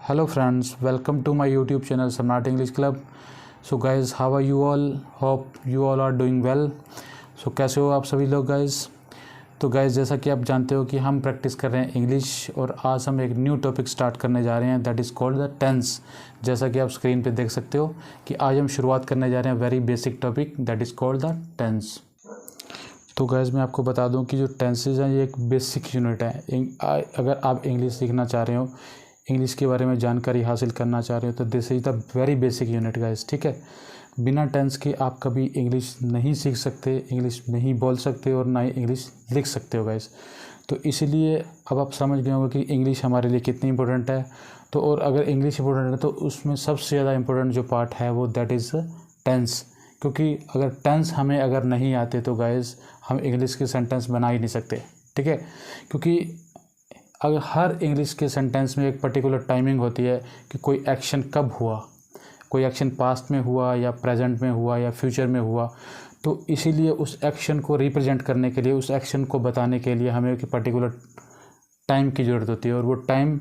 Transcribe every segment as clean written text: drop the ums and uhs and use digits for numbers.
Hello friends, welcome to my YouTube channel Samrat English Club. So guys, how are you all? Hope you all are doing well. So कैसे हो आप सभी लोग guys? तो guys जैसा कि आप जानते हो कि हम प्रैक्टिस कर रहे हैं इंग्लिश और आज हम एक न्यू टॉपिक स्टार्ट करने जा रहे हैं that is called the tense. जैसा कि आप स्क्रीन पे देख सकते हो कि आज हम शुरुआत करने जा रहे हैं very basic topic that is called the tense. तो गाइज़ मैं आपको बता दूं कि जो टेंसेज हैं ये एक बेसिक यूनिट है। अगर आप इंग्लिश सीखना चाह रहे हो, इंग्लिश के बारे में जानकारी हासिल करना चाह रहे हो तो this is the very basic unit guys, ठीक है। बिना टेंस के आप कभी इंग्लिश नहीं सीख सकते, इंग्लिश नहीं बोल सकते और ना ही इंग्लिश लिख सकते हो गाइज़। तो इसीलिए अब आप समझ गए होंगे कि इंग्लिश हमारे लिए कितनी इंपॉर्टेंट है। तो और अगर इंग्लिश इंपॉर्टेंट है तो उसमें सबसे ज़्यादा इंपॉर्टेंट जो पार्ट है वो दैट इज़ टेंस। क्योंकि अगर टेंस हमें अगर नहीं आते तो गाइज़ हम इंग्लिश के सेंटेंस बना ही नहीं सकते, ठीक है। क्योंकि अगर हर इंग्लिश के सेंटेंस में एक पर्टिकुलर टाइमिंग होती है कि कोई एक्शन कब हुआ, कोई एक्शन पास्ट में हुआ या प्रेजेंट में हुआ या फ्यूचर में हुआ। तो इसीलिए उस एक्शन को रिप्रेजेंट करने के लिए, उस एक्शन को बताने के लिए हमें एक पर्टिकुलर टाइम की ज़रूरत होती है। और वो टाइम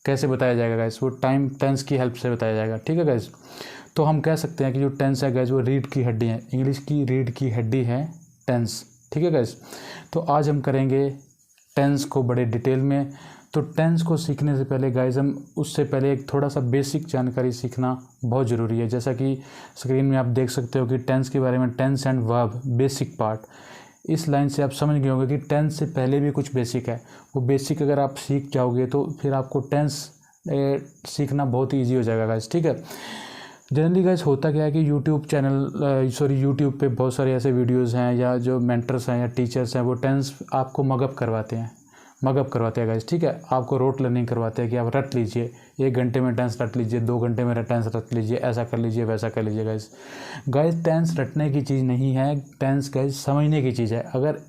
कैसे बताया जाएगा गाइस? वो टाइम टेंस की हेल्प से बताया जाएगा, ठीक है गाइस। तो हम कह सकते हैं कि जो टेंस है गाइस वो रीढ़ की हड्डी है, इंग्लिश की रीढ़ की हड्डी है टेंस, ठीक है गाइस। तो आज हम करेंगे टेंस को बड़े डिटेल में। तो टेंस को सीखने से पहले गाइज हम उससे पहले एक थोड़ा सा बेसिक जानकारी सीखना बहुत ज़रूरी है। जैसा कि स्क्रीन में आप देख सकते हो कि टेंस के बारे में, tense and verb basic part. इस लाइन से आप समझ गए होंगे कि टेंस से पहले भी कुछ बेसिक है। वो बेसिक अगर आप सीख जाओगे तो फिर आपको टेंस सीखना बहुत ईजी हो जाएगा गाइज, ठीक है। जनरली गाइस होता क्या है कि यूट्यूब पे बहुत सारे ऐसे वीडियोज़ हैं या जो मेंटर्स हैं या टीचर्स हैं वो टेंस आपको मगअप करवाते हैं गाइस, ठीक है। आपको रोट लर्निंग करवाते हैं कि आप रट लीजिए, 1 घंटे में टेंस रट लीजिए, 2 घंटे में टेंस रट लीजिए, ऐसा कर लीजिए, वैसा कर लीजिए गाइस। टेंस रटने की चीज़ नहीं है, टेंस गाइस समझने की चीज़ है। अगर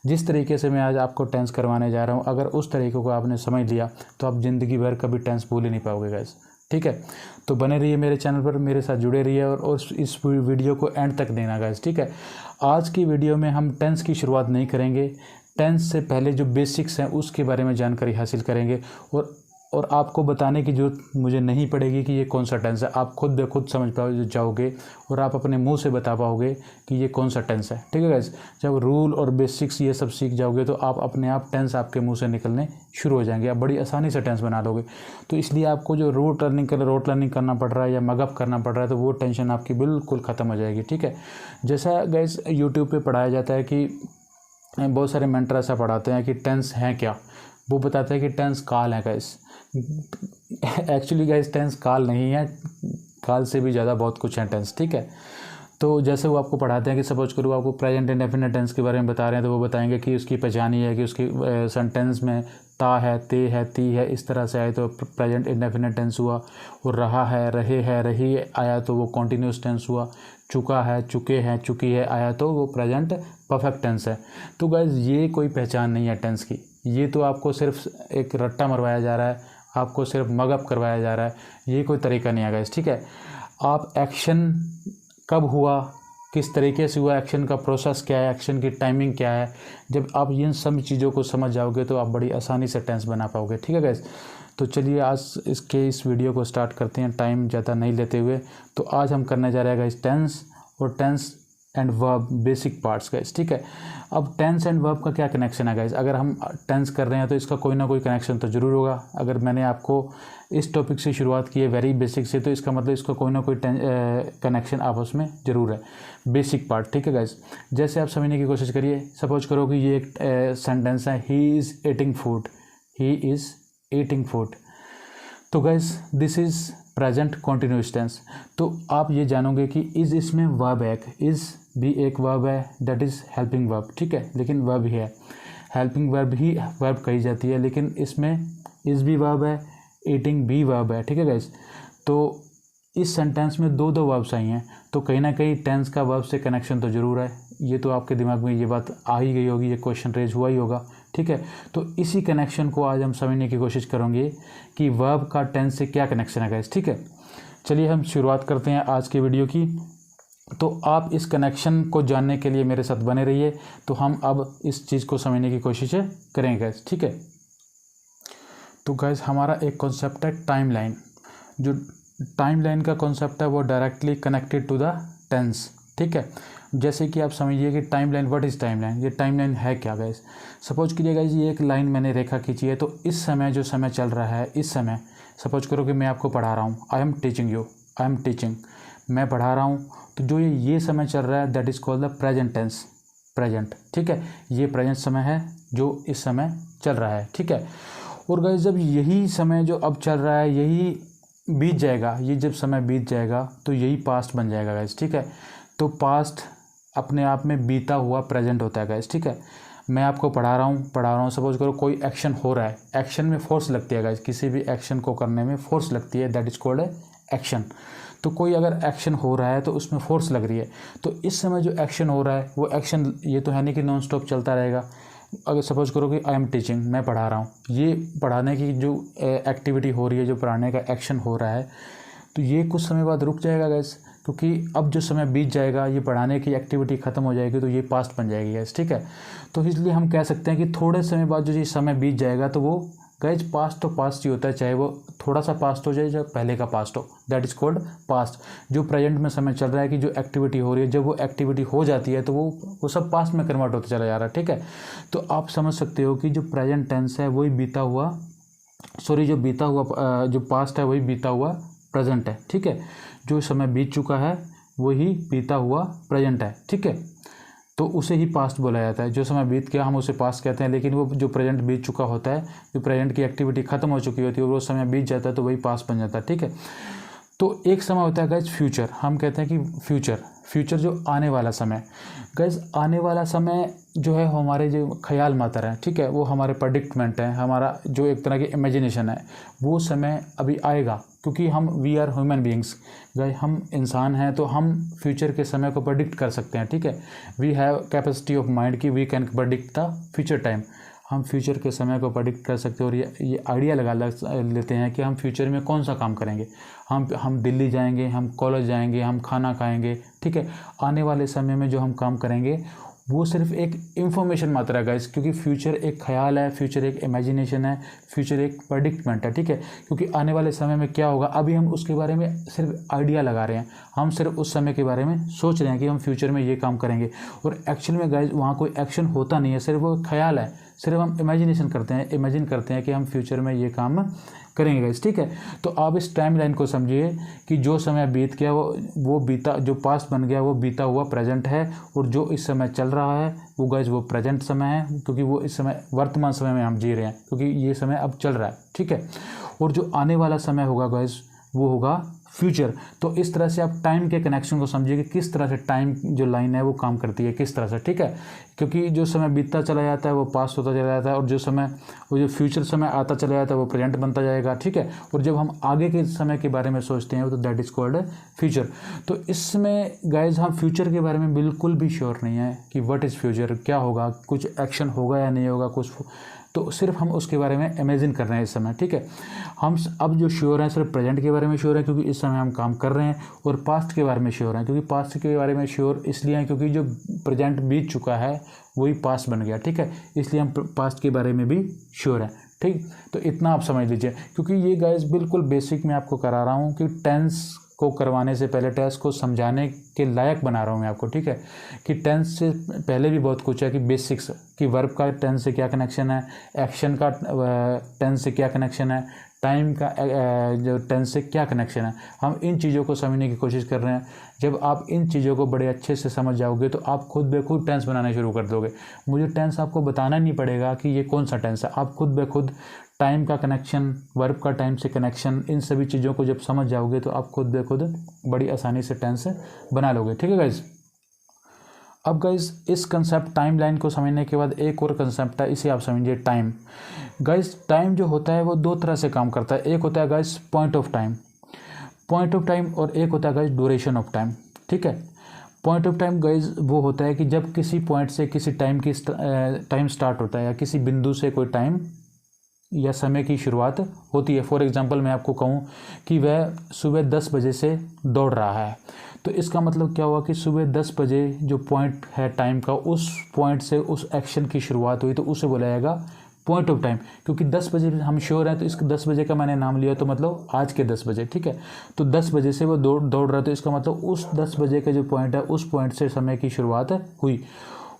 जिस तरीके से मैं आज आपको टेंस करवाने जा रहा हूँ, अगर उस तरीके को आपने समझ लिया तो आप ज़िंदगी भर कभी टेंस भूल ही नहीं पाओगे गाइस, ठीक है। तो बने रहिए मेरे चैनल पर, मेरे साथ जुड़े रहिए और इस वीडियो को एंड तक देना गाइस, ठीक है। आज की वीडियो में हम टेंस की शुरुआत नहीं करेंगे, टेंस से पहले जो बेसिक्स हैं उसके बारे में जानकारी हासिल करेंगे। और आपको बताने की जरूरत मुझे नहीं पड़ेगी कि ये कौन सा टेंस है। आप खुद ब खुद समझ जाओगे और आप अपने मुंह से बता पाओगे कि ये कौन सा टेंस है, ठीक है गाइस। जब रूल और बेसिक्स ये सब सीख जाओगे तो आप अपने आप टेंस आपके मुंह से निकलने शुरू हो जाएंगे, आप बड़ी आसानी से टेंस बना लोगे। तो इसलिए आपको जो रोट लर्निंग करना पड़ रहा है या मगअप करना पड़ रहा है तो वो टेंशन आपकी बिल्कुल ख़त्म हो जाएगी, ठीक है। जैसा गाइस यूट्यूब पर पढ़ाया जाता है कि बहुत सारे मेंटर ऐसा पढ़ाते हैं कि टेंस है क्या, वो बताते हैं कि टेंस काल है गाइस। एक्चुअली गाइस टेंस काल नहीं है, काल से भी ज़्यादा बहुत कुछ है टेंस, ठीक है। तो जैसे वो आपको पढ़ाते हैं कि सपोज करो आपको प्रेजेंट इंडेफिनिट टेंस के बारे में बता रहे हैं तो वो बताएंगे कि उसकी पहचान ये है कि उसकी सेंटेंस में ता है, ते है, ती है, इस तरह से आए तो प्रेजेंट इंडेफिनिट टेंस हुआ। और रहा है, रहे है, रही आया तो वो कॉन्टीन्यूस टेंस हुआ। चुका है, चुके हैं, चुकी है आया तो वो प्रेजेंट परफेक्ट टेंस है। तो गाइज ये कोई पहचान नहीं है टेंस की, ये तो आपको सिर्फ एक रट्टा मरवाया जा रहा है, आपको सिर्फ मगअप करवाया जा रहा है, ये कोई तरीका नहीं है गाइस, ठीक है। आप एक्शन कब हुआ, किस तरीके से हुआ, एक्शन का प्रोसेस क्या है, एक्शन की टाइमिंग क्या है, जब आप इन सब चीज़ों को समझ जाओगे तो आप बड़ी आसानी से टेंस बना पाओगे, ठीक है गाइस। तो चलिए आज इस वीडियो को स्टार्ट करते हैं टाइम ज़्यादा नहीं लेते हुए। तो आज हम करने जा रहे हैं गाइस टेंस और tense and verb basic parts guys, ठीक है। अब टेंस एंड वर्ब का क्या कनेक्शन है गाइस? अगर हम टेंस कर रहे हैं तो इसका कोई ना कोई कनेक्शन तो ज़रूर होगा। अगर मैंने आपको इस टॉपिक से शुरुआत की है वेरी बेसिक से तो इसका मतलब इसका कोई ना कोई कनेक्शन आपस में ज़रूर है, बेसिक पार्ट, ठीक है गाइस। जैसे आप समझने की कोशिश करिए, सपोज करो कि ये एक सेंटेंस है, he is eating food, he is eating food. तो guys this is present continuous tense. तो आप ये जानोगे कि इज़ इसमें वर्ब है, इज़ भी एक वर्ब है दैट इज़ हेल्पिंग वर्ब, ठीक है। लेकिन वर्ब ही है, हेल्पिंग वर्ब ही वर्ब कही जाती है, लेकिन इसमें इज़ भी वर्ब है, ईटिंग भी वर्ब है, ठीक है गाइस। तो इस सेंटेंस में दो वर्ब्स आई हैं तो कहीं ना कहीं टेंस का वर्ब से कनेक्शन तो ज़रूर है। ये तो आपके दिमाग में ये बात आ ही गई होगी, ये क्वेश्चन रेज हुआ ही होगा, ठीक है। तो इसी कनेक्शन को आज हम समझने की कोशिश करेंगे कि वर्ब का टेंस से क्या कनेक्शन है गाइस, ठीक है। चलिए हम शुरुआत करते हैं आज के वीडियो की। तो आप इस कनेक्शन को जानने के लिए मेरे साथ बने रहिए। तो हम अब इस चीज़ को समझने की कोशिश करेंगे गाइस, ठीक है। तो गाइस हमारा एक कॉन्सेप्ट है टाइम लाइन। जो टाइम लाइन का कॉन्सेप्ट है वो directly connected to the tense, ठीक है। जैसे कि आप समझिए कि time line, what is time line, ये टाइम लाइन है क्या गाइस। सपोज कीजिए गाइस ये एक लाइन मैंने रेखा खींची है, तो इस समय जो समय चल रहा है, इस समय सपोज करो कि मैं आपको पढ़ा रहा हूँ, I am teaching you, I am teaching, मैं पढ़ा रहा हूँ, तो जो ये समय चल रहा है that is called the present tense, present, ठीक है। ये प्रेजेंट समय है जो इस समय चल रहा है, ठीक है। और गाइस जब यही समय जो अब चल रहा है यही बीत जाएगा, ये जब समय बीत जाएगा तो यही पास्ट बन जाएगा गाइस, ठीक है। तो पास्ट अपने आप में बीता हुआ प्रेजेंट होता है गाइस, ठीक है। मैं आपको पढ़ा रहा हूँ, सपोज करो कोई एक्शन हो रहा है, एक्शन में फोर्स लगती है गाइस, किसी भी एक्शन को करने में फोर्स लगती है, दैट इज कॉल्ड एक्शन। तो कोई अगर एक्शन हो रहा है तो उसमें फोर्स लग रही है, तो इस समय जो एक्शन हो रहा है वो एक्शन, ये तो है नहीं कि नॉन स्टॉप चलता रहेगा। अगर सपोज करो कि आई एम टीचिंग, मैं पढ़ा रहा हूँ, ये पढ़ाने की जो एक्टिविटी हो रही है, जो पढ़ाने का एक्शन हो रहा है, तो ये कुछ समय बाद रुक जाएगा गैस, क्योंकि अब जो समय बीत जाएगा, ये पढ़ाने की एक्टिविटी ख़त्म हो जाएगी, तो ये पास्ट बन जाएगी गैस, ठीक है। तो इसलिए हम कह सकते हैं कि थोड़े समय बाद जो ये समय बीत जाएगा तो वो गैस पास्ट तो पास्ट ही होता है, चाहे वो थोड़ा सा पास्ट हो जाए, जब पहले का पास्ट हो, दैट इज़ कॉल्ड पास्ट। जो प्रेजेंट में समय चल रहा है कि जो एक्टिविटी हो रही है, जब वो एक्टिविटी हो जाती है तो वो सब पास्ट में कन्वर्ट होता चला जा रहा है, ठीक है। तो आप समझ सकते हो कि जो प्रेजेंट टेंस है वही बीता हुआ, सॉरी जो बीता हुआ, जो पास्ट है वही बीता हुआ प्रेजेंट है, ठीक है। जो समय बीत चुका है वही बीता हुआ प्रेजेंट है, ठीक है। तो उसे ही पास्ट बोला जाता है। जो समय बीत गया हम उसे पास्ट कहते हैं, लेकिन वो जो प्रेजेंट बीत चुका होता है, जो प्रेजेंट की एक्टिविटी खत्म हो चुकी होती है, वो समय बीत जाता है तो वही पास्ट बन जाता है, ठीक है। तो एक समय होता है गाइज फ्यूचर, हम कहते हैं कि फ्यूचर जो आने वाला समय, गाइज आने वाला समय जो है हमारे जो ख्याल मात्र है, ठीक है, वो हमारे प्रेडिक्टमेंट है, हमारा जो एक तरह की इमेजिनेशन है, वो समय अभी आएगा, क्योंकि हम we are human beings, guys हम इंसान हैं, तो हम फ्यूचर के समय को प्रेडिक्ट कर सकते हैं, ठीक है। We have capacity of mind कि we can predict the future time, हम फ्यूचर के समय को प्रेडिक्ट कर सकते हैं। और ये आइडिया लगा लेते हैं कि हम फ्यूचर में कौन सा काम करेंगे, हम दिल्ली जाएंगे, हम कॉलेज जाएंगे, हम खाना खाएंगे, ठीक है। आने वाले समय में जो हम काम करेंगे वो सिर्फ एक इंफॉर्मेशन मात्र है गाइस, क्योंकि फ्यूचर एक ख्याल है, फ्यूचर एक इमेजिनेशन है, फ्यूचर एक प्रेडिक्टमेंट है, ठीक है। क्योंकि आने वाले समय में क्या होगा अभी हम उसके बारे में सिर्फ आइडिया लगा रहे हैं, हम सिर्फ उस समय के बारे में सोच रहे हैं कि हम फ्यूचर में ये काम करेंगे, और एक्चुअल में गाइस वहाँ कोई एक्शन होता नहीं है, सिर्फ वो ख्याल है, सिर्फ हम इमेजिनेशन करते हैं, इमेजिन करते हैं कि हम फ्यूचर में ये काम करेंगे गाइस, ठीक है। तो आप इस टाइम लाइन को समझिए कि जो समय बीत गया वो बीता, जो पास्ट बन गया वो बीता हुआ प्रेजेंट है, और जो इस समय चल रहा है वो गाइस वो प्रेजेंट समय है, क्योंकि वो इस समय वर्तमान समय में हम जी रहे हैं, क्योंकि ये समय अब चल रहा है, ठीक है। और जो आने वाला समय होगा गाइस वो होगा फ्यूचर। तो इस तरह से आप टाइम के कनेक्शन को समझिए कि किस तरह से टाइम जो लाइन है वो काम करती है, किस तरह से, ठीक है। क्योंकि जो समय बीतता चला जाता है वो पास्ट होता चला जाता है, और जो फ्यूचर समय आता चला जाता है वो प्रेजेंट बनता जाएगा, ठीक है। और जब हम आगे के समय के बारे में सोचते हैं तो दैट इज़ कॉल्ड फ्यूचर। तो इसमें गाइज हम फ्यूचर के बारे में बिल्कुल भी श्योर नहीं है कि व्हाट इज़ फ्यूचर, क्या होगा, कुछ एक्शन होगा या नहीं होगा, कुछ, तो सिर्फ हम उसके बारे में इमेजिन कर रहे हैं इस समय, ठीक है। हम अब जो श्योर हैं सिर्फ प्रेजेंट के बारे में श्योर है, क्योंकि इस समय हम काम कर रहे हैं, और पास्ट के बारे में श्योर हैं, क्योंकि पास्ट के बारे में श्योर इसलिए हैं क्योंकि जो प्रेजेंट बीत चुका है वही पास्ट बन गया, ठीक है, इसलिए हम पास्ट के बारे में भी श्योर हैं, ठीक। तो इतना आप समझ लीजिए, क्योंकि ये गाइस बिल्कुल बेसिक मैं आपको करा रहा हूँ कि टेंस को करवाने से पहले टेंस को समझाने के लायक बना रहा हूँ मैं आपको, ठीक है। कि टेंस से पहले भी बहुत कुछ है, कि बेसिक्स, कि वर्ब का टेंस से क्या कनेक्शन है, एक्शन का टेंस से क्या कनेक्शन है, टाइम का जो टेंस से क्या कनेक्शन है, हम इन चीज़ों को समझने की कोशिश कर रहे हैं। जब आप इन चीज़ों को बड़े अच्छे से समझ जाओगे तो आप खुद ब खुद टेंस बनाना शुरू कर दोगे। मुझे टेंस आपको बताना नहीं पड़ेगा कि ये कौन सा टेंस है, आप खुद ब खुद टाइम का कनेक्शन, वर्ब का टाइम से कनेक्शन, इन सभी चीज़ों को जब समझ जाओगे तो आप खुद ब खुद बड़ी आसानी से टेंस बना लोगे, ठीक है गाइज। अब गाइज इस कंसेप्ट टाइम लाइन को समझने के बाद एक और कंसेप्ट है, इसे आप समझिए टाइम। गाइज टाइम जो होता है वो दो तरह से काम करता है, एक होता है गाइज पॉइंट ऑफ टाइम, और एक होता है गाइज ड्यूरेशन ऑफ टाइम, ठीक है। पॉइंट ऑफ टाइम गाइज वो होता है कि जब किसी पॉइंट से किसी टाइम स्टार्ट होता है, या किसी बिंदु से कोई टाइम या समय की शुरुआत होती है। फॉर एग्जांपल मैं आपको कहूँ कि वह सुबह 10 बजे से दौड़ रहा है, तो इसका मतलब क्या हुआ कि सुबह 10 बजे जो पॉइंट है टाइम का, उस पॉइंट से उस एक्शन की शुरुआत हुई, तो उसे बोला जाएगा पॉइंट ऑफ टाइम, क्योंकि 10 बजे हम श्योर हैं तो इसके 10 बजे का मैंने नाम लिया तो मतलब आज के 10 बजे, ठीक है। तो 10 बजे से वो दौड़ रहा है तो इसका मतलब उस 10 बजे का जो पॉइंट है उस पॉइंट से समय की शुरुआत हुई।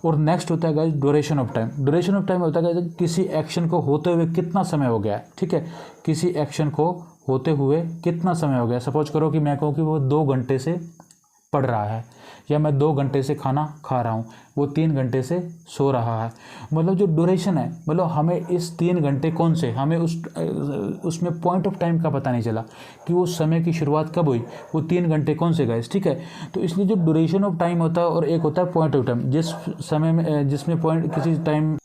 और नेक्स्ट होता है guys duration of time. Duration of time होता है गाइस किसी एक्शन को होते हुए कितना समय हो गया है, ठीक है। किसी एक्शन को होते हुए कितना समय हो गया। सपोज करो कि मैं कहूँ कि वो 2 घंटे से पढ़ रहा है, या मैं 2 घंटे से खाना खा रहा हूँ, वो 3 घंटे से सो रहा है। मतलब जो ड्यूरेशन है, मतलब हमें इस 3 घंटे कौन से, हमें उसमें पॉइंट ऑफ टाइम का पता नहीं चला कि वो समय की शुरुआत कब हुई, वो 3 घंटे कौन से गाइस, ठीक है। तो इसलिए जो ड्यूरेशन ऑफ टाइम होता है और एक होता है पॉइंट ऑफ टाइम, जिस समय में जिसमें पॉइंट किसी टाइम।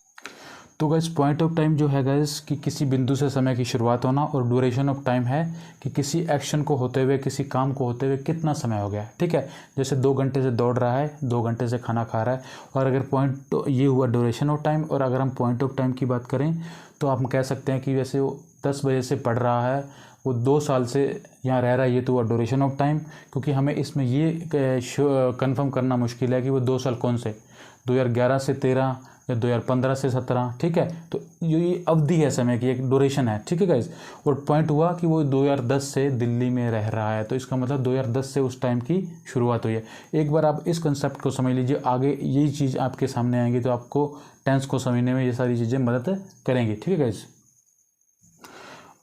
तो गाइस पॉइंट ऑफ टाइम जो है गाइस कि किसी बिंदु से समय की शुरुआत होना, और ड्यूरेशन ऑफ टाइम है कि किसी एक्शन को होते हुए, किसी काम को होते हुए कितना समय हो गया, ठीक है। जैसे 2 घंटे से दौड़ रहा है, 2 घंटे से खाना खा रहा है, और अगर पॉइंट तो ये हुआ ड्यूरेशन ऑफ टाइम। और अगर हम पॉइंट ऑफ टाइम की बात करें तो आप कह सकते हैं कि वैसे वो 10 बजे से पढ़ रहा है, वो 2 साल से यहाँ रह रहा है, ये तो हुआ ड्यूरेशन ऑफ टाइम। क्योंकि हमें इसमें ये कन्फर्म करना मुश्किल है कि वो 2 साल कौन से, 2011 से 13 या 2015 से 17, ठीक है। तो ये अवधि है समय की, एक ड्यूरेशन है, ठीक है गाइस। और पॉइंट हुआ कि वो 2010 से दिल्ली में रह रहा है, तो इसका मतलब 2010 से उस टाइम की शुरुआत हुई है। एक बार आप इस कंसेप्ट को समझ लीजिए, आगे यही चीज़ आपके सामने आएंगी तो आपको टेंस को समझने में ये सारी चीज़ें मदद करेंगी, ठीक है गाइस।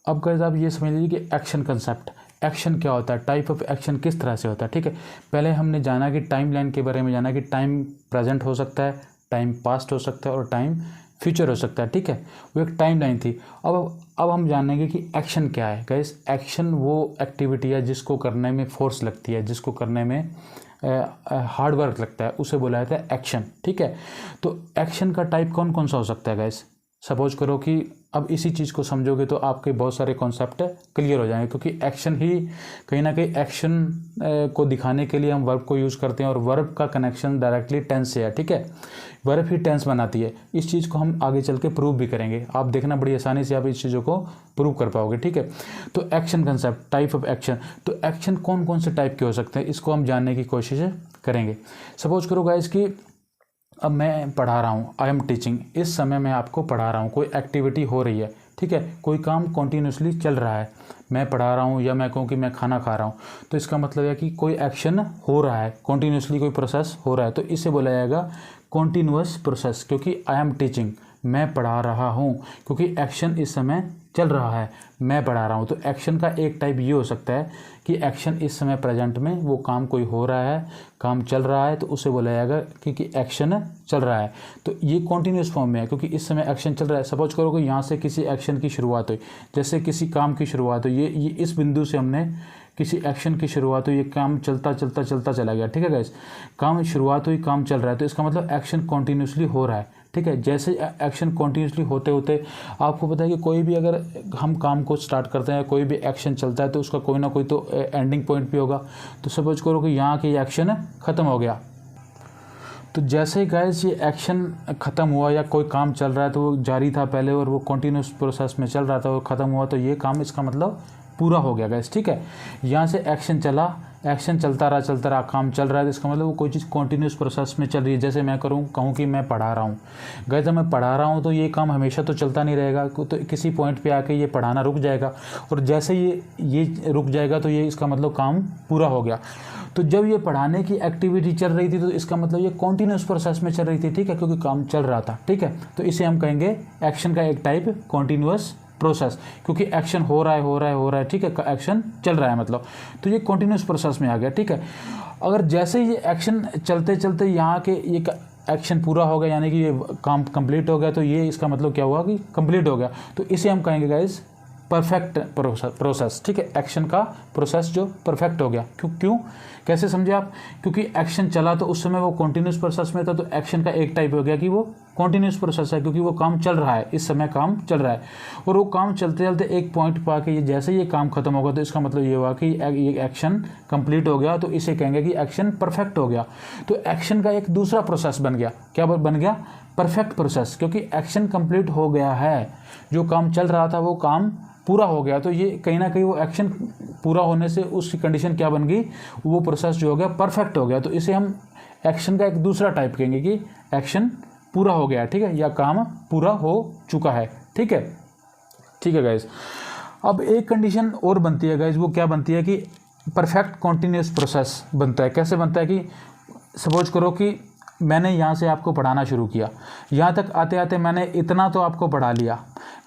अब गाइस आप ये समझ लीजिए कि एक्शन कंसेप्ट, एक्शन क्या होता है, टाइप ऑफ एक्शन किस तरह से होता है, ठीक है। पहले हमने जाना कि टाइम लाइन के बारे में जाना कि टाइम प्रेजेंट हो सकता है, टाइम पास्ट हो सकता है और टाइम फ्यूचर हो सकता है, ठीक है। वो एक टाइम लाइन थी। अब हम जानेंगे कि एक्शन क्या है गाइस। एक्शन वो एक्टिविटी है जिसको करने में फोर्स लगती है, जिसको करने में हार्ड वर्क लगता है, उसे बोला जाता है एक्शन, ठीक है। तो एक्शन का टाइप कौन कौन सा हो सकता है गाइस। सपोज करो कि अब इसी चीज़ को समझोगे तो आपके बहुत सारे कॉन्सेप्ट क्लियर हो जाएंगे, क्योंकि एक्शन ही कहीं ना कहीं एक्शन को दिखाने के लिए हम वर्ब को यूज़ करते हैं, और वर्ब का कनेक्शन डायरेक्टली टेंस से है, ठीक है। वर्ब ही टेंस बनाती है। इस चीज़ को हम आगे चल के प्रूव भी करेंगे, आप देखना बड़ी आसानी से आप इस चीज़ों को प्रूव कर पाओगे, ठीक है। तो action concept, type of action, तो एक्शन कौन कौन से टाइप के हो सकते हैं इसको हम जानने की कोशिश करेंगे। सपोज करो गाइस कि अब मैं पढ़ा रहा हूँ, आई एम टीचिंग, इस समय मैं आपको पढ़ा रहा हूँ, कोई एक्टिविटी हो रही है, ठीक है, कोई काम कॉन्टीन्यूसली चल रहा है, मैं पढ़ा रहा हूँ या मैं कहूँ कि मैं खाना खा रहा हूँ, तो इसका मतलब है कि कोई एक्शन हो रहा है, कॉन्टीन्यूसली कोई प्रोसेस हो रहा है, तो इसे बोला जाएगा कॉन्टीन्यूअस प्रोसेस। क्योंकि आई एम टीचिंग, मैं पढ़ा रहा हूँ, क्योंकि एक्शन इस समय चल रहा है, मैं पढ़ा रहा हूँ। तो एक्शन का एक टाइप ये हो सकता है कि एक्शन इस समय प्रेजेंट में वो काम कोई हो रहा है, काम चल रहा है, तो उसे बोला जाएगा कि एक्शन चल रहा है। तो ये कॉन्टीन्यूस फॉर्म में है क्योंकि इस समय एक्शन चल रहा है। सपोज करो कि यहाँ से किसी एक्शन की शुरुआत हुई, जैसे किसी काम की शुरुआत हुई, ये इस बिंदु से हमने किसी एक्शन की शुरुआत हुई, ये काम चलता चलता चलता चला गया, ठीक है गाइस। काम शुरुआत हुई, काम चल रहा है, तो इसका मतलब एक्शन कॉन्टीन्यूसली हो रहा है, ठीक है। जैसे एक्शन कॉन्टीन्यूसली होते होते आपको पता है कि कोई भी अगर हम काम को स्टार्ट करते हैं, कोई भी एक्शन चलता है तो उसका कोई ना कोई तो एंडिंग पॉइंट भी होगा। तो सपोज करो कि यहाँ की एक्शन ख़त्म हो गया, तो जैसे ही गाइस ये एक्शन ख़त्म हुआ या कोई काम चल रहा है तो वो जारी था पहले और वो कंटिन्यूस प्रोसेस में चल रहा था, वो ख़त्म हुआ, तो ये काम इसका मतलब पूरा हो गया गाइस, ठीक है। यहाँ से एक्शन चला, एक्शन चलता रहा, काम चल रहा है, तो इसका मतलब वो कोई चीज़ कंटिन्यूस प्रोसेस में चल रही है। जैसे मैं कहूँ कि मैं पढ़ा रहा हूँ, गाइस जब मैं पढ़ा रहा हूँ तो ये काम हमेशा तो चलता नहीं रहेगा, तो किसी पॉइंट पे आके ये पढ़ाना रुक जाएगा, और जैसे ये रुक जाएगा तो ये इसका मतलब काम पूरा हो गया। तो जब ये पढ़ाने की एक्टिविटी चल रही थी तो इसका मतलब ये कॉन्टीन्यूस प्रोसेस में चल रही थी, ठीक है, क्योंकि काम चल रहा था, ठीक है। तो इसे हम कहेंगे एक्शन का एक टाइप कॉन्टीन्यूस प्रोसेस, क्योंकि एक्शन हो रहा है, ठीक है, एक्शन चल रहा है मतलब, तो ये कॉन्टीन्यूस प्रोसेस में आ गया, ठीक है। अगर जैसे ये एक्शन चलते चलते यहाँ के ये एक्शन पूरा हो गया, यानी कि ये काम कंप्लीट हो गया, तो ये इसका मतलब क्या हुआ कि कंप्लीट हो गया, तो इसे हम कहेंगे गाइस परफेक्ट प्रोसेस, ठीक है। एक्शन का प्रोसेस जो परफेक्ट हो गया, क्यों कैसे समझे आप, क्योंकि एक्शन चला तो उस समय वो कॉन्टीन्यूस प्रोसेस में था, तो एक्शन का एक टाइप हो गया कि वो कॉन्टीन्यूस प्रोसेस है, क्योंकि वो काम चल रहा है, इस समय काम चल रहा है, और वो काम चलते चलते एक पॉइंट पर आके ये जैसे ये काम खत्म होगा तो इसका मतलब ये हुआ कि ये एक्शन कंप्लीट हो गया, तो इसे कहेंगे कि एक्शन परफेक्ट हो गया। तो एक्शन का एक दूसरा प्रोसेस बन गया, क्या बन गया, परफेक्ट प्रोसेस, क्योंकि एक्शन कंप्लीट हो गया है, जो काम चल रहा था वो काम पूरा हो गया, तो ये कहीं ना कहीं वो एक्शन पूरा होने से उसकी कंडीशन क्या बन गई, वो प्रोसेस जो हो गया परफेक्ट हो गया। तो इसे हम एक्शन का एक दूसरा टाइप कहेंगे कि एक्शन पूरा हो गया, ठीक है, या काम पूरा हो चुका है, ठीक है गाइज। अब एक कंडीशन और बनती है गाइज, वो क्या बनती है कि परफेक्ट कॉन्टिन्यूस प्रोसेस बनता है। कैसे बनता है कि सपोज करो कि मैंने यहाँ से आपको पढ़ाना शुरू किया, यहाँ तक आते आते मैंने इतना तो आपको पढ़ा लिया।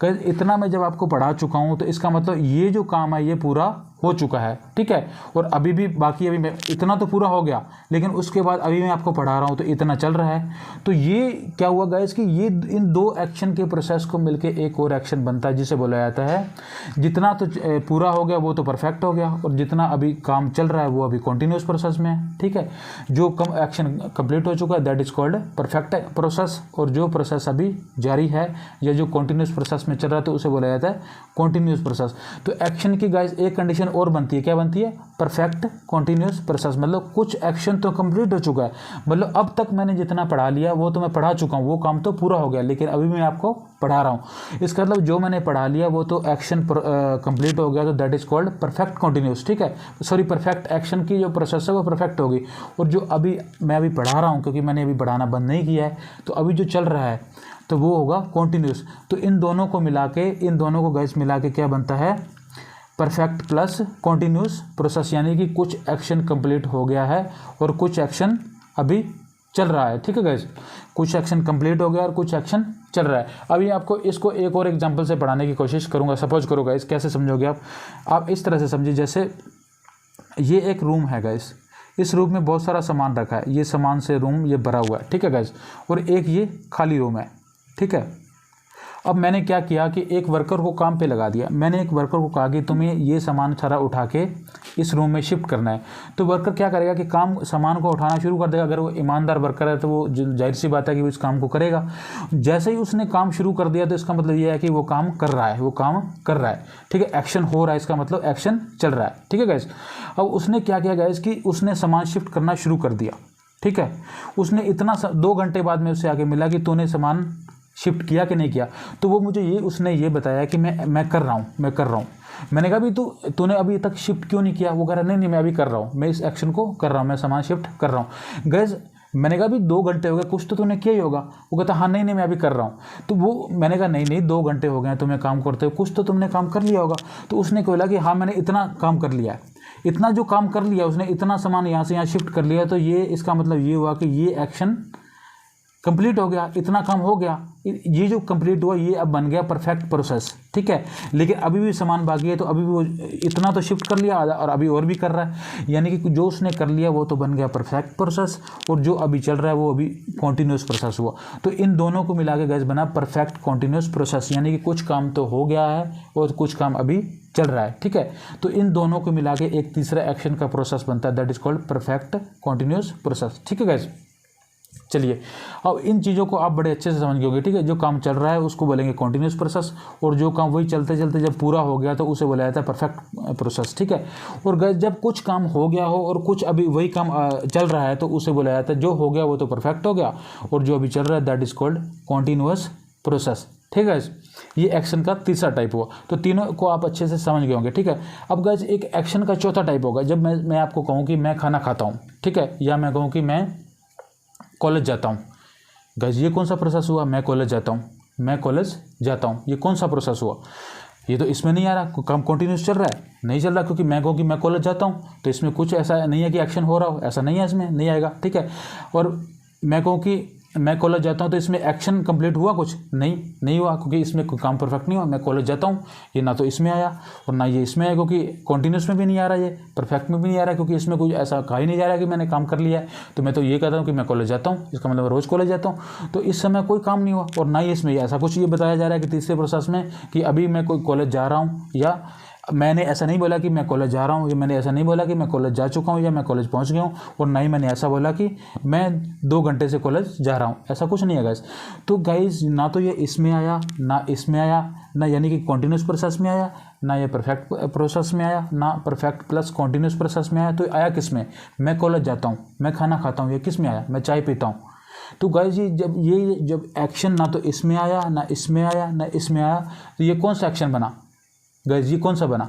गाइज इतना मैं जब आपको पढ़ा चुका हूँ तो इसका मतलब ये जो काम है ये पूरा हो चुका है, ठीक है। और अभी भी बाकी, अभी मैं इतना तो पूरा हो गया, लेकिन उसके बाद अभी मैं आपको पढ़ा रहा हूँ तो इतना चल रहा है। तो ये क्या हुआ गाइस कि ये इन दो एक्शन के प्रोसेस को मिलके एक और एक्शन बनता है, जिसे बोला जाता है जितना तो पूरा हो गया वो तो परफेक्ट हो गया, और जितना अभी काम चल रहा है वो अभी कॉन्टिन्यूस प्रोसेस में है, ठीक है। जो एक्शन कंप्लीट हो चुका है that is called perfect process, और जो प्रोसेस अभी जारी है या जो कॉन्टिन्यूस प्रोसेस में चल रहा है तो उसे बोला जाता है कॉन्टिन्यूस प्रोसेस। तो एक्शन की गाइस एक कंडीशन और बनती है, क्या बनती है? Perfect continuous process. मतलब कुछ एक्शन तो कंप्लीट हो चुका है, मतलब अब तक मैंने जितना पढ़ा लिया वो तो मैं पढ़ा चुका हूँ, वो काम तो पूरा हो गया, लेकिन अभी मैं आपको पढ़ा रहा हूँ। इसका मतलब जो मैंने पढ़ा लिया वो तो एक्शन कंप्लीट हो गया, तो that is called perfect continuous, ठीक है। सॉरी, परफेक्ट एक्शन की जो प्रोसेस है वो परफेक्ट होगी। और जो अभी मैं अभी पढ़ा रहा हूँ, क्योंकि मैंने अभी पढ़ाना बंद नहीं किया है, तो अभी जो चल रहा है तो वो होगा कॉन्टिन्यूस। तो इन दोनों को मिला के, इन दोनों को गाइस मिला के क्या बनता है? Perfect plus continuous process. यानी कि कुछ एक्शन कंप्लीट हो गया है और कुछ एक्शन अभी चल रहा है, ठीक है गाइस। कुछ एक्शन कंप्लीट हो गया और कुछ एक्शन चल रहा है। अभी आपको इसको एक और एग्जांपल से पढ़ाने की कोशिश करूंगा। सपोज करो गाइस, कैसे समझोगे आप इस तरह से समझिए, जैसे ये एक रूम है गाइस, इस रूम में बहुत सारा सामान रखा है, ये सामान से रूम ये भरा हुआ है, ठीक है गाइस। और एक ये खाली रूम है, ठीक है। अब मैंने क्या किया कि एक वर्कर को काम पे लगा दिया। मैंने एक वर्कर को कहा कि तुम्हें ये सामान सारा उठा के इस रूम में शिफ्ट करना है। तो वर्कर क्या करेगा कि सामान को उठाना शुरू कर देगा। अगर वो ईमानदार वर्कर है तो वो जाहिर सी बात है कि वो इस काम को करेगा। जैसे ही उसने काम शुरू कर दिया तो इसका मतलब ये है कि वो काम कर रहा है, वो काम कर रहा है, ठीक है। एक्शन हो रहा है, इसका मतलब एक्शन चल रहा है, ठीक है गाइस। अब उसने क्या किया गाइस कि उसने सामान शिफ्ट करना शुरू कर दिया, ठीक है। उसने इतना 2 घंटे बाद में उससे आगे मिला कि तूने सामान शिफ्ट किया कि नहीं किया। तो वो मुझे उसने ये बताया कि मैं कर रहा हूँ। मैंने कहा भी तूने अभी तक शिफ्ट क्यों नहीं किया? वो कह रहा नहीं मैं अभी कर रहा हूँ, मैं इस एक्शन को कर रहा हूँ, मैं सामान शिफ्ट कर रहा हूँ। गाइस मैंने कहा भी 2 घंटे हो गए, कुछ तो तूने किया ही होगा। वो कहता हाँ नहीं मैं अभी कर रहा हूँ। तो वो मैंने कहा नहीं 2 घंटे हो गए तुम्हें काम करते हो, कुछ तो तुमने काम कर लिया होगा। तो उसने बोला कि हाँ मैंने इतना काम कर लिया है। इतना जो काम कर लिया उसने, इतना सामान यहाँ से यहाँ शिफ्ट कर लिया, तो ये इसका मतलब ये हुआ कि ये एक्शन कंप्लीट हो गया, इतना काम हो गया। ये जो कंप्लीट हुआ ये अब बन गया परफेक्ट प्रोसेस, ठीक है। लेकिन अभी भी सामान बाकी है, तो अभी भी वो इतना तो शिफ्ट कर लिया और अभी और भी कर रहा है। यानी कि जो उसने कर लिया वो तो बन गया परफेक्ट प्रोसेस, और जो अभी चल रहा है वो अभी कॉन्टिन्यूस प्रोसेस हुआ। तो इन दोनों को मिला के गाइस बना परफेक्ट कॉन्टिन्यूस प्रोसेस। यानी कि कुछ काम तो हो गया है और कुछ काम अभी चल रहा है, ठीक है। तो इन दोनों को मिला के एक तीसरा एक्शन का प्रोसेस बनता है, that is called perfect continuous process, ठीक है गाइस। चलिए अब इन चीज़ों को आप बड़े अच्छे से समझ गए होंगे, ठीक है। जो काम चल रहा है उसको बोलेंगे कॉन्टिन्यूस प्रोसेस, और जो काम वही चलते चलते जब पूरा हो गया तो उसे बोला जाता है परफेक्ट प्रोसेस, ठीक है। और गाइस जब कुछ काम हो गया हो और कुछ अभी वही काम चल रहा है तो उसे बोला जाता है, जो हो गया वो तो परफेक्ट हो गया, और जो अभी चल रहा है that is called continuous process, ठीक है। ये एक्शन का तीसरा टाइप हुआ। तो तीनों को आप अच्छे से समझ गए होंगे, ठीक है। अब गाइस एक एक्शन का चौथा टाइप होगा, जब मैं आपको कहूँ कि मैं खाना खाता हूँ, ठीक है, या मैं कहूँ कि मैं कॉलेज जाता हूँ। गाइस ये कौन सा प्रोसेस हुआ? मैं कॉलेज जाता हूँ, ये कौन सा प्रोसेस हुआ? ये तो इसमें नहीं आ रहा, काम कंटिन्यूस चल रहा है, नहीं चल रहा, क्योंकि मैं कहूँ कि मैं कॉलेज जाता हूँ तो इसमें कुछ ऐसा नहीं है कि एक्शन हो रहा हो, ऐसा नहीं है, इसमें नहीं आएगा, ठीक है। और मैं कहूँ कि मैं कॉलेज जाता हूँ तो इसमें एक्शन कंप्लीट हुआ कुछ? नहीं हुआ, क्योंकि इसमें कोई काम परफेक्ट नहीं हुआ। मैं कॉलेज जाता हूँ, ये ना तो इसमें आया और ना ये इसमें आया, क्योंकि कॉन्टिन्यूस में भी नहीं आ रहा, ये परफेक्ट में भी नहीं आ रहा, क्योंकि इसमें कोई ऐसा कहा ही नहीं जा रहा कि मैंने काम कर लिया है। तो मैं तो ये कहता हूँ कि मैं कॉलेज जाता हूँ, इसका मतलब रोज़ कॉलेज जाता हूँ, तो इस समय कोई काम नहीं हुआ। और ना ही इसमें ऐसा कुछ ये बताया जा रहा है कि तीसरे प्रोसेस में कि अभी मैं कोई कॉलेज जा रहा हूँ, या मैंने ऐसा नहीं बोला कि मैं कॉलेज जा रहा हूँ, या मैंने ऐसा नहीं बोला कि मैं कॉलेज जा चुका हूँ या मैं कॉलेज पहुँच गया हूँ, और ना ही मैंने ऐसा बोला कि मैं 2 घंटे से कॉलेज जा रहा हूँ, ऐसा कुछ नहीं है गाइस। तो गाइस ना तो ये इसमें आया ना इसमें आया, ना यानी कि कॉन्टिन्यूस प्रोसेस में आया, ना ये परफेक्ट प्रोसेस में आया, ना परफेक्ट प्लस कॉन्टिन्यूस प्रोसेस में आया। तो आया किस में? मैं कॉलेज जाता हूँ, मैं खाना खाता हूँ, ये किस में आया? मैं चाय पीता हूँ। तो गाइस ये जब एक्शन ना तो इसमें आया ना इसमें आया ना इसमें आया, तो ये कौन सा एक्शन बना गाइस? ये कौन सा बना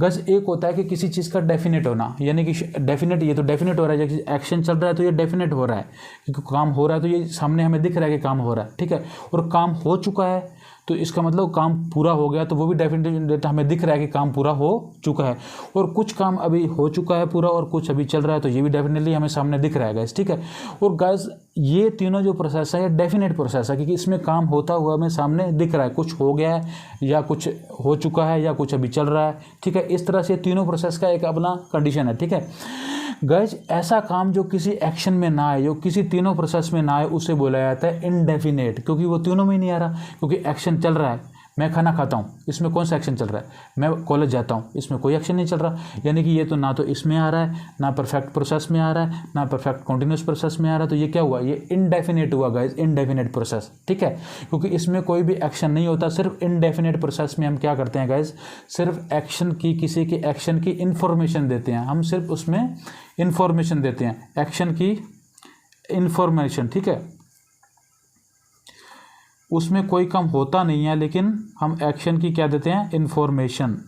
गाइस? एक होता है कि किसी चीज़ का डेफिनेट होना, यानी कि डेफिनेट, ये तो डेफिनेट हो रहा है, जब एक्शन चल रहा है तो ये डेफिनेट हो रहा है, क्योंकि काम हो रहा है तो ये सामने हमें दिख रहा है कि काम हो रहा है, ठीक है। और काम हो चुका है तो इसका मतलब काम पूरा हो गया, तो वो भी डेफिनेट हमें दिख रहा है कि काम पूरा हो चुका है। और कुछ काम अभी हो चुका है पूरा और कुछ अभी चल रहा है, तो ये भी डेफिनेटली हमें सामने दिख रहा है गाइस, ठीक है। और गाइस ये तीनों जो प्रोसेस है ये डेफिनेट प्रोसेस है, क्योंकि इसमें काम होता हुआ हमें सामने दिख रहा है, कुछ हो गया है या कुछ हो चुका है या कुछ अभी चल रहा है, ठीक है। इस तरह से तीनों प्रोसेस का एक अपना कंडीशन है, ठीक है गाइस। ऐसा काम जो किसी एक्शन में ना आए, जो किसी तीनों प्रोसेस में ना आए, उसे बोला जाता है इनडेफिनेट, क्योंकि वो तीनों में ही नहीं आ रहा। क्योंकि एक्शन चल रहा है, मैं खाना खाता हूँ, इसमें कौन सा एक्शन चल रहा है, मैं कॉलेज जाता हूँ, इसमें कोई एक्शन नहीं चल रहा। यानी कि ये तो ना तो इसमें आ रहा है, ना परफेक्ट प्रोसेस में आ रहा है, ना परफेक्ट कॉन्टिन्यूस प्रोसेस में आ रहा है। तो ये क्या हुआ, ये इनडेफिनेट हुआ गाइस, इनडेफिनेट प्रोसेस, ठीक है। क्योंकि इसमें कोई भी एक्शन नहीं होता, सिर्फ इनडेफिनेट प्रोसेस में हम क्या करते हैं गाइस, सिर्फ एक्शन की, किसी के एक्शन की इन्फॉर्मेशन देते हैं, हम सिर्फ उसमें इन्फॉर्मेशन देते हैं, एक्शन की इन्फॉर्मेशन, ठीक है। उसमें कोई काम होता नहीं है, लेकिन हम एक्शन की क्या देते हैं, इन्फॉर्मेशन,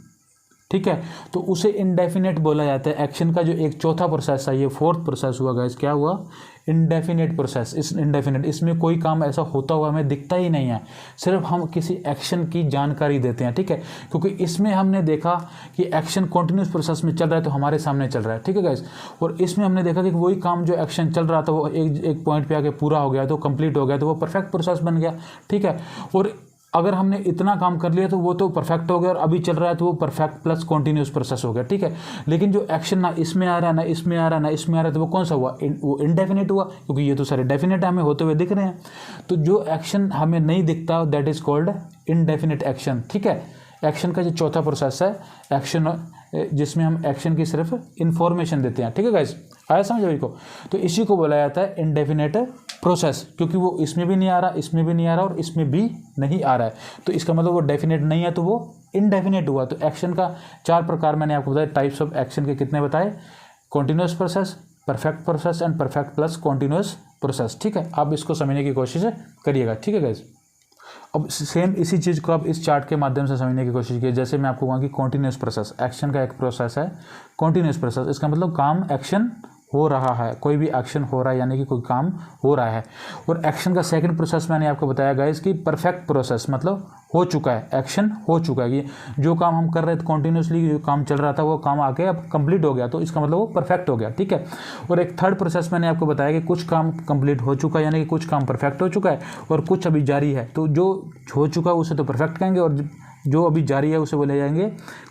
ठीक है। तो उसे इनडेफिनेट बोला जाता है। एक्शन का जो एक चौथा प्रोसेस है, ये फोर्थ प्रोसेस हुआ गाइस, क्या हुआ, इनडेफिनेट प्रोसेस। इस इनडेफिनेट, इसमें कोई काम ऐसा होता हुआ हमें दिखता ही नहीं है, सिर्फ हम किसी एक्शन की जानकारी देते हैं, ठीक है। क्योंकि इसमें हमने देखा कि एक्शन कॉन्टिन्यूस प्रोसेस में चल रहा है, तो हमारे सामने चल रहा है, ठीक है गाइस। और इसमें हमने देखा कि वही काम जो एक्शन चल रहा था वो एक पॉइंट पे आके पूरा हो गया, तो कंप्लीट हो गया, तो वो परफेक्ट प्रोसेस बन गया, ठीक है। और अगर हमने इतना काम कर लिया तो वो तो परफेक्ट हो गया, और अभी चल रहा है तो वो परफेक्ट प्लस कॉन्टिन्यूस प्रोसेस हो गया, ठीक है। लेकिन जो एक्शन ना इसमें आ रहा है, ना इसमें आ रहा है, ना इसमें आ रहा है, तो वो कौन सा हुआ, वो इनडेफिनेट हुआ, क्योंकि ये तो सारे डेफिनेट हमें होते हुए दिख रहे हैं। तो जो एक्शन हमें नहीं दिखता that is called indefinite action, ठीक है। एक्शन का जो चौथा प्रोसेस है, एक्शन जिसमें हम एक्शन की सिर्फ इन्फॉर्मेशन देते हैं, ठीक है गाइस, आया समझ अभी को। तो इसी को बोला जाता है इनडेफिनेट प्रोसेस, क्योंकि वो इसमें भी नहीं आ रहा, इसमें भी नहीं आ रहा और इसमें भी नहीं आ रहा है, तो इसका मतलब वो डेफिनेट नहीं है, तो वो इनडेफिनेट हुआ। तो एक्शन का 4 प्रकार मैंने आपको बताया, टाइप्स ऑफ एक्शन के कितने बताए, continuous process, perfect process and perfect plus continuous process, ठीक है। आप इसको समझने की कोशिश करिएगा, ठीक है गाइस। अब सेम इसी चीज़ को आप इस चार्ट के माध्यम से समझने की कोशिश कीजिए। जैसे मैं आपको कहूँगा कि कॉन्टिन्यूस प्रोसेस, एक्शन का एक प्रोसेस है कॉन्टिन्यूस प्रोसेस, इसका मतलब काम एक्शन हो रहा है, कोई भी एक्शन हो रहा है, यानी कि कोई काम हो रहा है। और एक्शन का सेकंड प्रोसेस मैंने आपको बताया गाइस कि परफेक्ट प्रोसेस, मतलब हो चुका है, एक्शन हो चुका है, कि जो काम हम कर रहे थे कॉन्टिन्यूसली, जो काम चल रहा था वो काम आके अब कंप्लीट हो गया, तो इसका मतलब वो परफेक्ट हो गया, ठीक है। और एक थर्ड प्रोसेस मैंने आपको बताया कि कुछ काम कंप्लीट हो चुका है, यानी कि कुछ काम परफेक्ट हो चुका है और कुछ अभी जारी है। तो जो हो चुका है उसे तो परफेक्ट कहेंगे, और जो अभी जारी है उसे बोले जाएंगे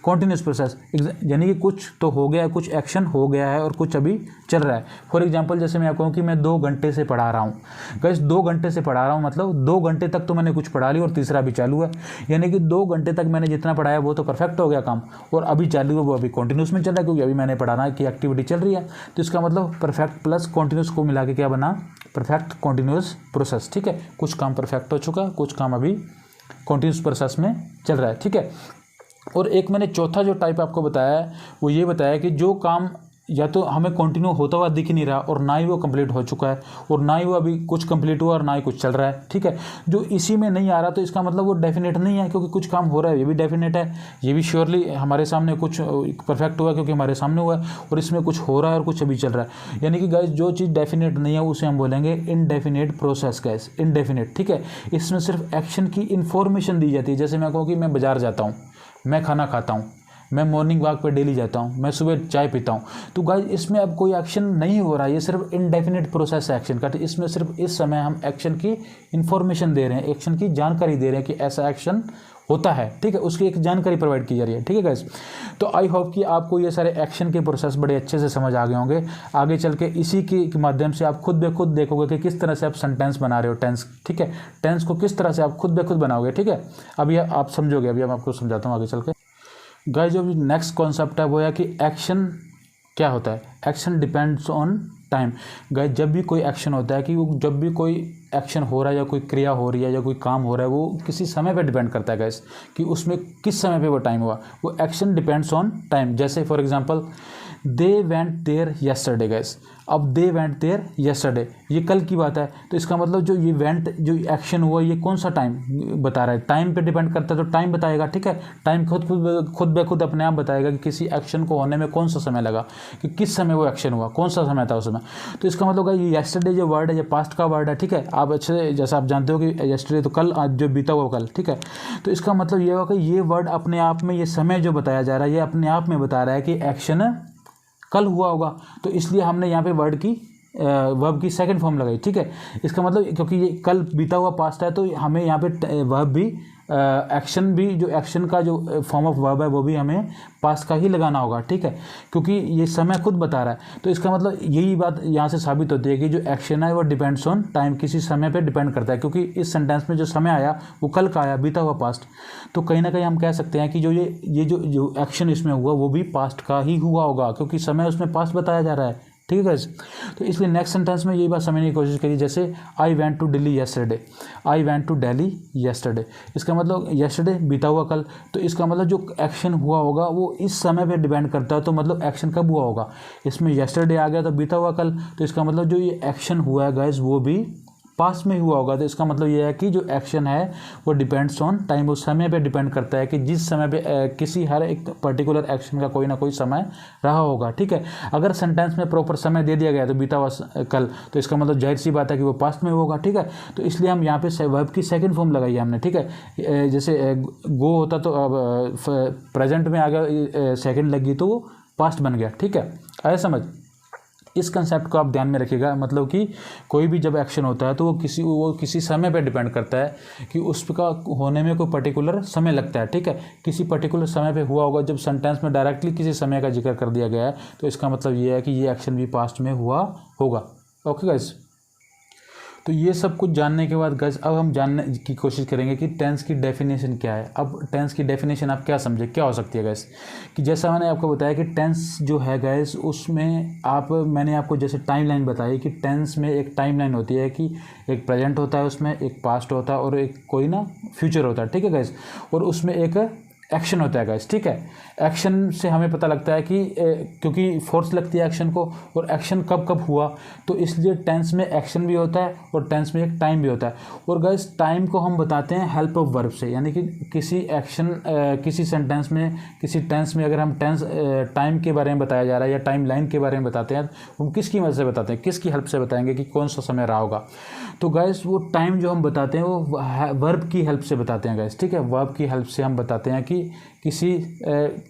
कॉन्टिन्यूस प्रोसेस, यानी कि कुछ तो हो गया है, कुछ एक्शन हो गया है और कुछ अभी चल रहा है। फॉर एग्जांपल जैसे मैं आपको कहूँ कि मैं 2 घंटे से पढ़ा रहा हूँ गाइस, 2 घंटे से पढ़ा रहा हूँ, मतलब 2 घंटे तक तो मैंने कुछ पढ़ा लिया और तीसरा भी चालू है, यानी कि 2 घंटे तक मैंने जितना पढ़ाया वो तो परफेक्ट हो गया काम, और अभी चालू है वो अभी कॉन्टिन्यूस में चल रहा है, क्योंकि अभी मैंने पढ़ाना की एक्टिविटी चल रही है। तो इसका मतलब परफेक्ट प्लस कॉन्टिन्यूस को मिला के क्या बना, परफेक्ट कॉन्टिन्यूस प्रोसेस, ठीक है। कुछ काम परफेक्ट हो चुका, कुछ काम अभी कॉन्टिन्यूस प्रोसेस में चल रहा है, ठीक है। और एक मैंने चौथा जो टाइप आपको बताया है वो ये बताया कि जो काम या तो हमें कंटिन्यू होता हुआ दिख नहीं रहा, और ना ही वो कंप्लीट हो चुका है, और ना ही वो अभी कुछ कंप्लीट हुआ, और ना ही कुछ चल रहा है, ठीक है। जो इसी में नहीं आ रहा, तो इसका मतलब वो डेफिनेट नहीं है, क्योंकि कुछ काम हो रहा है ये भी डेफिनेट है, ये भी श्योरली हमारे सामने कुछ परफेक्ट हुआ क्योंकि हमारे सामने हुआ है, और इसमें कुछ हो रहा है और कुछ अभी चल रहा है। यानी कि गाइस जो चीज़ डेफिनेट नहीं है उसे हम बोलेंगे इनडेफिनेट प्रोसेस गाइस, इनडेफिनेट, ठीक है। इसमें सिर्फ एक्शन की इन्फॉर्मेशन दी जाती है। जैसे मैं कहूँ कि मैं बाजार जाता हूँ, मैं खाना खाता हूँ, मैं मॉर्निंग वॉक पे डेली जाता हूँ, मैं सुबह चाय पीता हूँ, तो गाइस इसमें अब कोई एक्शन नहीं हो रहा है, ये सिर्फ इनडेफिनेट प्रोसेस है एक्शन का। तो इसमें सिर्फ इस समय हम एक्शन की इन्फॉर्मेशन दे रहे हैं, एक्शन की जानकारी दे रहे हैं कि ऐसा एक्शन होता है, ठीक है, उसकी एक जानकारी प्रोवाइड की जा रही है, ठीक है गाइस। तो आई होप कि आपको ये सारे एक्शन के प्रोसेस बड़े अच्छे से समझ आ गए होंगे। आगे चल के इसी के माध्यम से आप खुद ब खुद देखोगे कि किस तरह से आप सेंटेंस बना रहे हो, टेंस, ठीक है, टेंस को किस तरह से आप खुद ब खुद बनाओगे, ठीक है। अभी आप समझोगे, अभी मैं आपको समझाता हूँ आगे चल के। गाइस जो नेक्स्ट कॉन्सेप्ट है वो है कि एक्शन क्या होता है। Action depends on time. Guys जब भी कोई एक्शन होता है, कि वो जब भी कोई एक्शन हो रहा है या कोई क्रिया हो रही है या कोई काम हो रहा है, वो किसी समय पे डिपेंड करता है गाइस, कि उसमें किस समय पे वो टाइम हुआ। वो एक्शन डिपेंड्स ऑन टाइम। जैसे for example they went there yesterday guys. अब दे वेंट देयर येस्टरडे, ये कल की बात है, तो इसका मतलब जो ये वेंट जो एक्शन हुआ ये कौन सा टाइम बता रहा है, टाइम पे डिपेंड करता है तो टाइम बताएगा, ठीक है। टाइम खुद ब खुद अपने आप बताएगा कि किसी एक्शन को होने में कौन सा समय लगा, कि किस समय वो एक्शन हुआ, कौन सा समय था उस समय। तो इसका मतलब ये येस्टरडे जो वर्ड है ये पास्ट का वर्ड है, ठीक है। आप अच्छे जैसा आप जानते हो कि येस्टरडे तो कल, आज जो बीता हुआ कल, ठीक है। तो इसका मतलब ये होगा कि ये वर्ड अपने आप में, ये समय जो बताया जा रहा है ये अपने आप में बता रहा है कि एक्शन कल हुआ होगा, तो इसलिए हमने यहाँ पे वर्ब की सेकंड फॉर्म लगाई, ठीक है। इसका मतलब क्योंकि ये कल बीता हुआ पास्ट है तो हमें यहाँ पे वर्ब भी एक्शन भी, जो एक्शन का जो फॉर्म ऑफ वर्ब है वो भी हमें पास्ट का ही लगाना होगा, ठीक है, क्योंकि ये समय खुद बता रहा है। तो इसका मतलब यही बात यहाँ से साबित होती है कि जो एक्शन है वो डिपेंड्स ऑन टाइम, किसी समय पे डिपेंड करता है, क्योंकि इस सेंटेंस में जो समय आया वो कल का आया, बीता हुआ पास्ट। तो कहीं ना कहीं हम कह सकते हैं कि जो ये जो एक्शन इसमें हुआ वो भी पास्ट का ही हुआ होगा, क्योंकि समय उसमें पास्ट बताया जा रहा है, ठीक है गाइस। तो इसलिए नेक्स्ट सेंटेंस में यही बात समझने की कोशिश करिए, जैसे I went to Delhi yesterday, I went to Delhi yesterday, इसका मतलब येस्टरडे बीता हुआ कल, तो इसका मतलब जो एक्शन हुआ होगा वो इस समय पे डिपेंड करता है, तो मतलब एक्शन कब हुआ होगा, इसमें येस्टरडे आ गया तो बीता हुआ कल, तो इसका मतलब जो ये एक्शन हुआ है गाइस वो भी पास्ट में हुआ होगा। तो इसका मतलब ये है कि जो एक्शन है वो डिपेंड्स ऑन टाइम, उस समय पे डिपेंड करता है कि जिस समय पे किसी हर एक पर्टिकुलर एक्शन का कोई ना कोई समय रहा होगा, ठीक है। अगर सेंटेंस में प्रॉपर समय दे दिया गया तो बीता हुआ कल, तो इसका मतलब जाहिर सी बात है कि वो पास्ट में होगा, ठीक है। तो इसलिए हम यहाँ पे वर्ब की सेकंड फॉर्म लगाई है हमने, ठीक है। जैसे गो होता तो अब प्रेजेंट में आ गया, सेकंड लगी तो वो पास्ट बन गया, ठीक है। आया समझ? इस कंसेप्ट को आप ध्यान में रखिएगा, मतलब कि कोई भी जब एक्शन होता है तो वो किसी समय पे डिपेंड करता है कि उसका होने में कोई पर्टिकुलर समय लगता है, ठीक है। किसी पर्टिकुलर समय पे हुआ होगा, जब सेंटेंस में डायरेक्टली किसी समय का जिक्र कर दिया गया है तो इसका मतलब ये है कि ये एक्शन भी पास्ट में हुआ होगा। ओके गाइस, तो ये सब कुछ जानने के बाद गाइस अब हम जानने की कोशिश करेंगे कि टेंस की डेफिनेशन क्या है। अब टेंस की डेफिनेशन आप क्या समझे, क्या हो सकती है गाइस, कि जैसा मैंने आपको बताया कि टेंस जो है गाइस उसमें मैंने आपको जैसे टाइमलाइन बताई कि टेंस में एक टाइमलाइन होती है कि एक प्रेजेंट होता है, उसमें एक पास्ट होता है और एक कोई ना फ्यूचर होता है, ठीक है गाइस, और उसमें एक एक्शन होता है गाइस, ठीक है। एक्शन से हमें पता लगता है कि क्योंकि फोर्स लगती है एक्शन को, और एक्शन कब कब हुआ, तो इसलिए टेंस में एक्शन भी होता है और टेंस में एक टाइम भी होता है। और गाइस टाइम को हम बताते हैं हेल्प ऑफ वर्ब से, यानी कि किसी एक्शन किसी सेंटेंस में, किसी टेंस में अगर हम टाइम के बारे में बताया जा रहा है या टाइम लाइन के बारे में बताते हैं, हम किसकी मदद से बताते हैं, किसकी हेल्प से बताएंगे कि कौन सा समय रहा होगा। तो गाइस वो टाइम जो हम बताते हैं वो वर्ब की हेल्प से बताते हैं गाइस, ठीक है। वर्ब की हेल्प से हम बताते हैं कि किसी